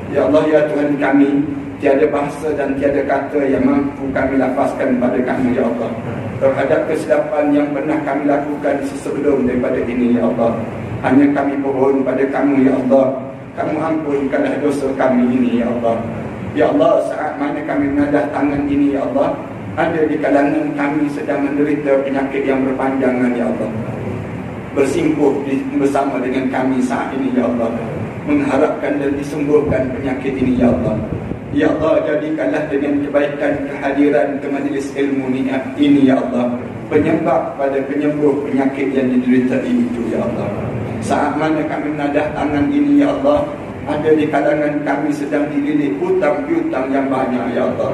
Ya Allah, ya Tuhan kami, tiada bahasa dan tiada kata yang mampu kami lafazkan pada kamu, ya Allah, terhadap kesilapan yang pernah kami lakukan sebelum daripada ini, ya Allah. Hanya kami mohon pada kamu, ya Allah, kamu ampunkanlah dosa kami ini, ya Allah. Ya Allah, saat mana kami menadah tangan ini, ya Allah, ada di kalangan kami sedang menderita penyakit yang berpanjangan, ya Allah, bersimpuh bersama dengan kami saat ini, ya Allah, mengharapkan dan disembuhkan penyakit ini, ya Allah. Ya Allah, jadikanlah dengan kebaikan kehadiran ke majlis ilmu ini, ya Allah, penyebab pada penyembuh penyakit yang diderita itu, ya Allah. Saat mana kami menadah tangan ini, ya Allah, ada di kalangan kami sedang dililit hutang piutang yang banyak, ya Allah.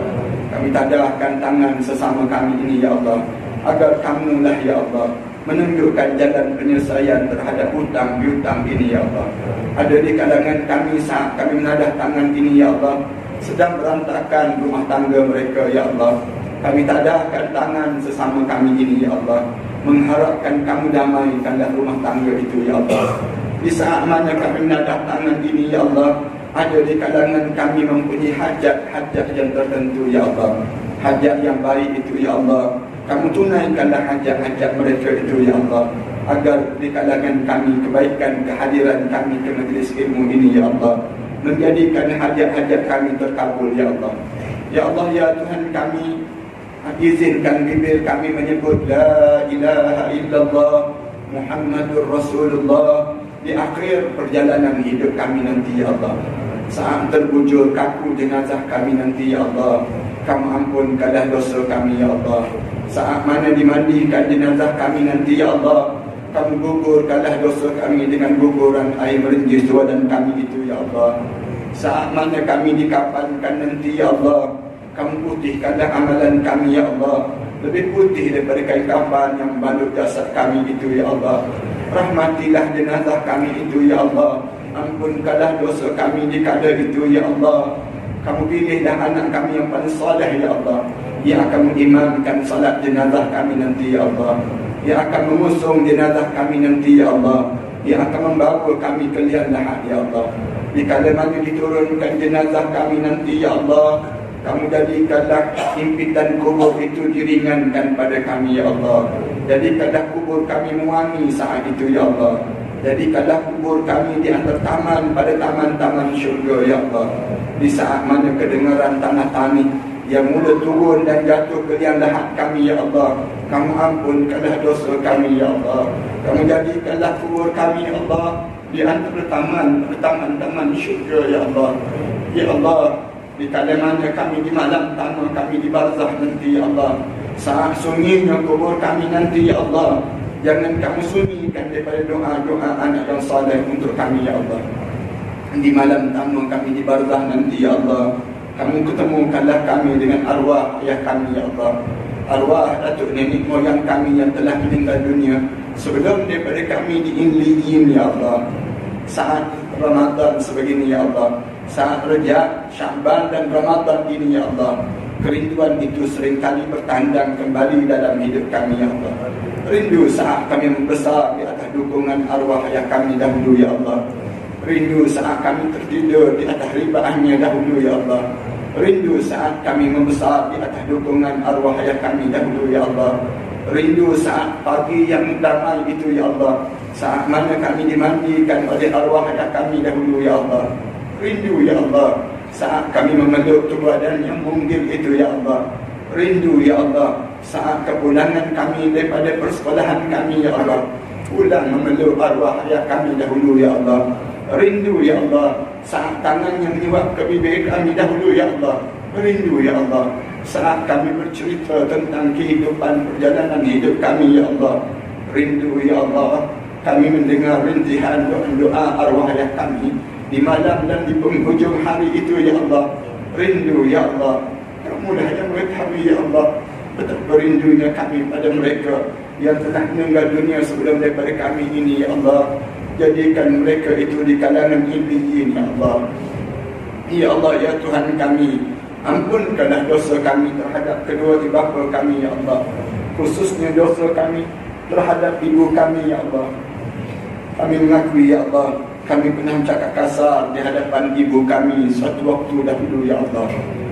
Kami tadahkan tangan sesama kami ini, ya Allah, agar kamulah, ya Allah, menunjukkan jalan penyelesaian terhadap hutang piutang ini, ya Allah. Ada di kalangan kami saat kami menadah tangan ini, ya Allah, sedang berantakan rumah tangga mereka, ya Allah. Kami tadahkan tangan sesama kami ini, ya Allah, mengharapkan kamu damaikanlah rumah tangga itu, ya Allah. Di saat mana kami menadah tangan ini, ya Allah, ada di kalangan kami mempunyai hajat-hajat yang tertentu, ya Allah. Hajat yang baik itu, ya Allah, kamu tunaikanlah hajat-hajat mereka itu, ya Allah, agar di kalangan kami kebaikan kehadiran kami ke majlis ilmu ini, ya Allah, menjadikan hajat-hajat kami terkabul, ya Allah. Ya Allah, ya Tuhan kami, izinkan bibir kami menyebut La ilaha illallah Muhammadur Rasulullah di akhir perjalanan hidup kami nanti, ya Allah. Saat terbujur kaku jenazah kami nanti, ya Allah, kamu ampunkanlah dosa kami, ya Allah. Saat mana dimandikan jenazah kami nanti, ya Allah, kamu gugurkanlah dosa kami dengan guguran air merinjis badan kami itu, ya Allah. Saat mana kami dikafankan nanti, ya Allah, kamu putihkanlah amalan kami, ya Allah, lebih putih daripada kain kafan yang membalut jasad kami itu, ya Allah. Rahmatilah jenazah kami itu, ya Allah. Ampunkanlah dosa kami di kadar itu, ya Allah. Kamu pilihlah anak kami yang paling soleh, ya Allah, yang akan mengimamkan salat jenazah kami nanti, ya Allah, yang akan mengusung jenazah kami nanti, ya Allah, yang akan membawa kami ke liang lahat, ya Allah. Di kala mana diturunkan jenazah kami nanti, ya Allah, kamu jadikanlah impitan kubur itu diringankan pada kami, ya Allah. Jadikanlah kubur kami mewangi saat itu, ya Allah. Jadikanlah kubur kami di antara taman pada taman-taman syurga, ya Allah. Di saat mana kedengaran tanah tani yang mula turun dan jatuh ke liang lahat kami, ya Allah, kamu ampunkanlah dosa kami, ya Allah. Kamu jadikanlah kubur kami, ya Allah, di antara taman-taman syurga, ya Allah. Ya Allah, di kala mana kami di malam tanah kami di barzah nanti, ya Allah, saat sunyinya kubur kami nanti, ya Allah, jangan kamu sunyikan daripada doa-doa anak yang saleh untuk kami, ya Allah. Di malam tanah kami di barzah nanti, ya Allah, kamu ketemukanlah kami dengan arwah ayah kami, ya Allah, arwah datuk nenek moyang kami yang telah meninggal dunia sebelum daripada kami di Inliin, ya Allah. Saat Ramadan sebegini, ya Allah, saat Rejab, Sya'ban dan Ramadan ini, ya Allah, kerinduan itu seringkali bertandang kembali dalam hidup kami, ya Allah. Rindu saat kami membesar di atas dukungan arwah ayah kami dahulu, ya Allah. Rindu saat kami tertidur di atas ribaannya dahulu, ya Allah. Rindu saat kami membesar di atas dukungan arwah ayah kami dahulu, ya Allah. Rindu saat pagi yang damai itu ya Allah. Saat mana kami dimandikan oleh arwah ayah kami dahulu ya Allah. Rindu ya Allah. Saat kami memeluk tubuh badan yang munggil itu ya Allah. Rindu ya Allah. Saat kepulangan kami daripada persekolahan kami ya Allah. Pulang memeluk arwah ayah kami dahulu ya Allah. Rindu ya Allah. Saat tangan yang menyuap ke bibir kami dahulu ya Allah. Rindu ya Allah. Saat kami bercerita tentang kehidupan perjalanan hidup kami ya Allah. Rindu ya Allah. Kami mendengar rintihan doa arwah ayah kami di malam dan di penghujung hari itu ya Allah. Rindu ya Allah. Kamulah yang mengetahui ya Allah betapa rindunya kami pada mereka yang telah meninggal dunia sebelum daripada kami ini ya Allah. Jadikan mereka itu di kalangan illiyin ya Allah. Ya Allah ya Tuhan kami, ampunkanlah dosa kami terhadap kedua bapa kami ya Allah. Khususnya dosa kami terhadap ibu kami ya Allah. Kami mengakui ya Allah, kami pernah cakap kasar di hadapan ibu kami suatu waktu dahulu ya Allah.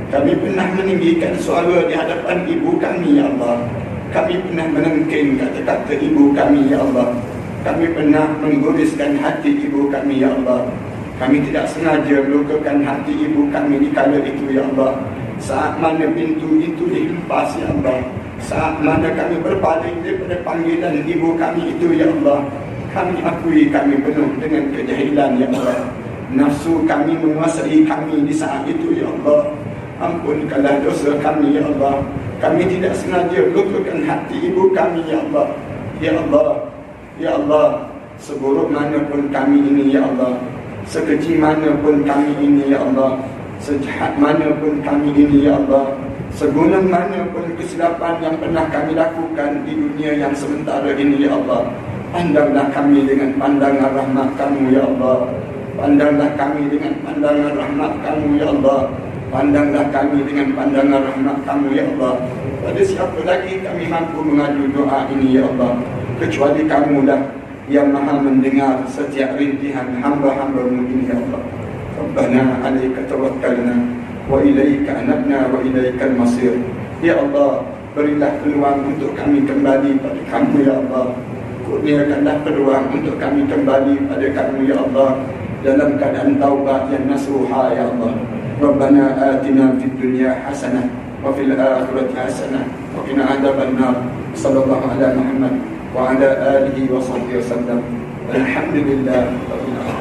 Kami pernah meninggikan suara di hadapan ibu kami ya Allah. Kami pernah menengking kata-kata ibu kami ya Allah. Kami pernah menggoreskan hati ibu kami ya Allah. Kami tidak sengaja melukakan hati ibu kami di kala itu ya Allah. Saat mana pintu itu dihempas ya Allah. Saat mana kami berpaling daripada panggilan ibu kami itu ya Allah. Kami akui kami penuh dengan kejahilan ya Allah. Nafsu kami menguasai kami di saat itu ya Allah. Ampunkanlah dosa kami ya Allah. Kami tidak sengaja melukakan hati ibu kami ya Allah. Ya Allah, ya Allah, seburuk mana pun kami ini ya Allah, sekeji mana pun kami ini ya Allah, sejahat mana pun kami ini ya Allah, segunung mana pun kesilapan yang pernah kami lakukan di dunia yang sementara ini ya Allah. Pandanglah kami dengan pandangan rahmat kamu ya Allah. Pandanglah kami dengan pandangan rahmat kamu ya Allah. Pandanglah kami dengan pandangan rahmat kamu ya Allah. Pada siapa lagi kami mampu mengadu doa ini ya Allah, kecuali kamulah yang maha mendengar setiap rintihan hamba-hambamu ini ya Allah. Rabbana alaika tawakkalna wa ilaika anabna wa ilaikal masir. Ya Allah, berilah peluang untuk kami kembali pada kamu ya Allah. Kurniakanlah peluang untuk kami kembali pada kamu ya Allah, dalam keadaan taubat yang nasuha ya Allah. Rabbana atina fid dunya hasanah wa fil akhirati hasanah wa qina adzaban nar. Sallallahu ala Muhammad wa ala alihi wa sahbihi wasallam. Alhamdulillah rabbil alamin.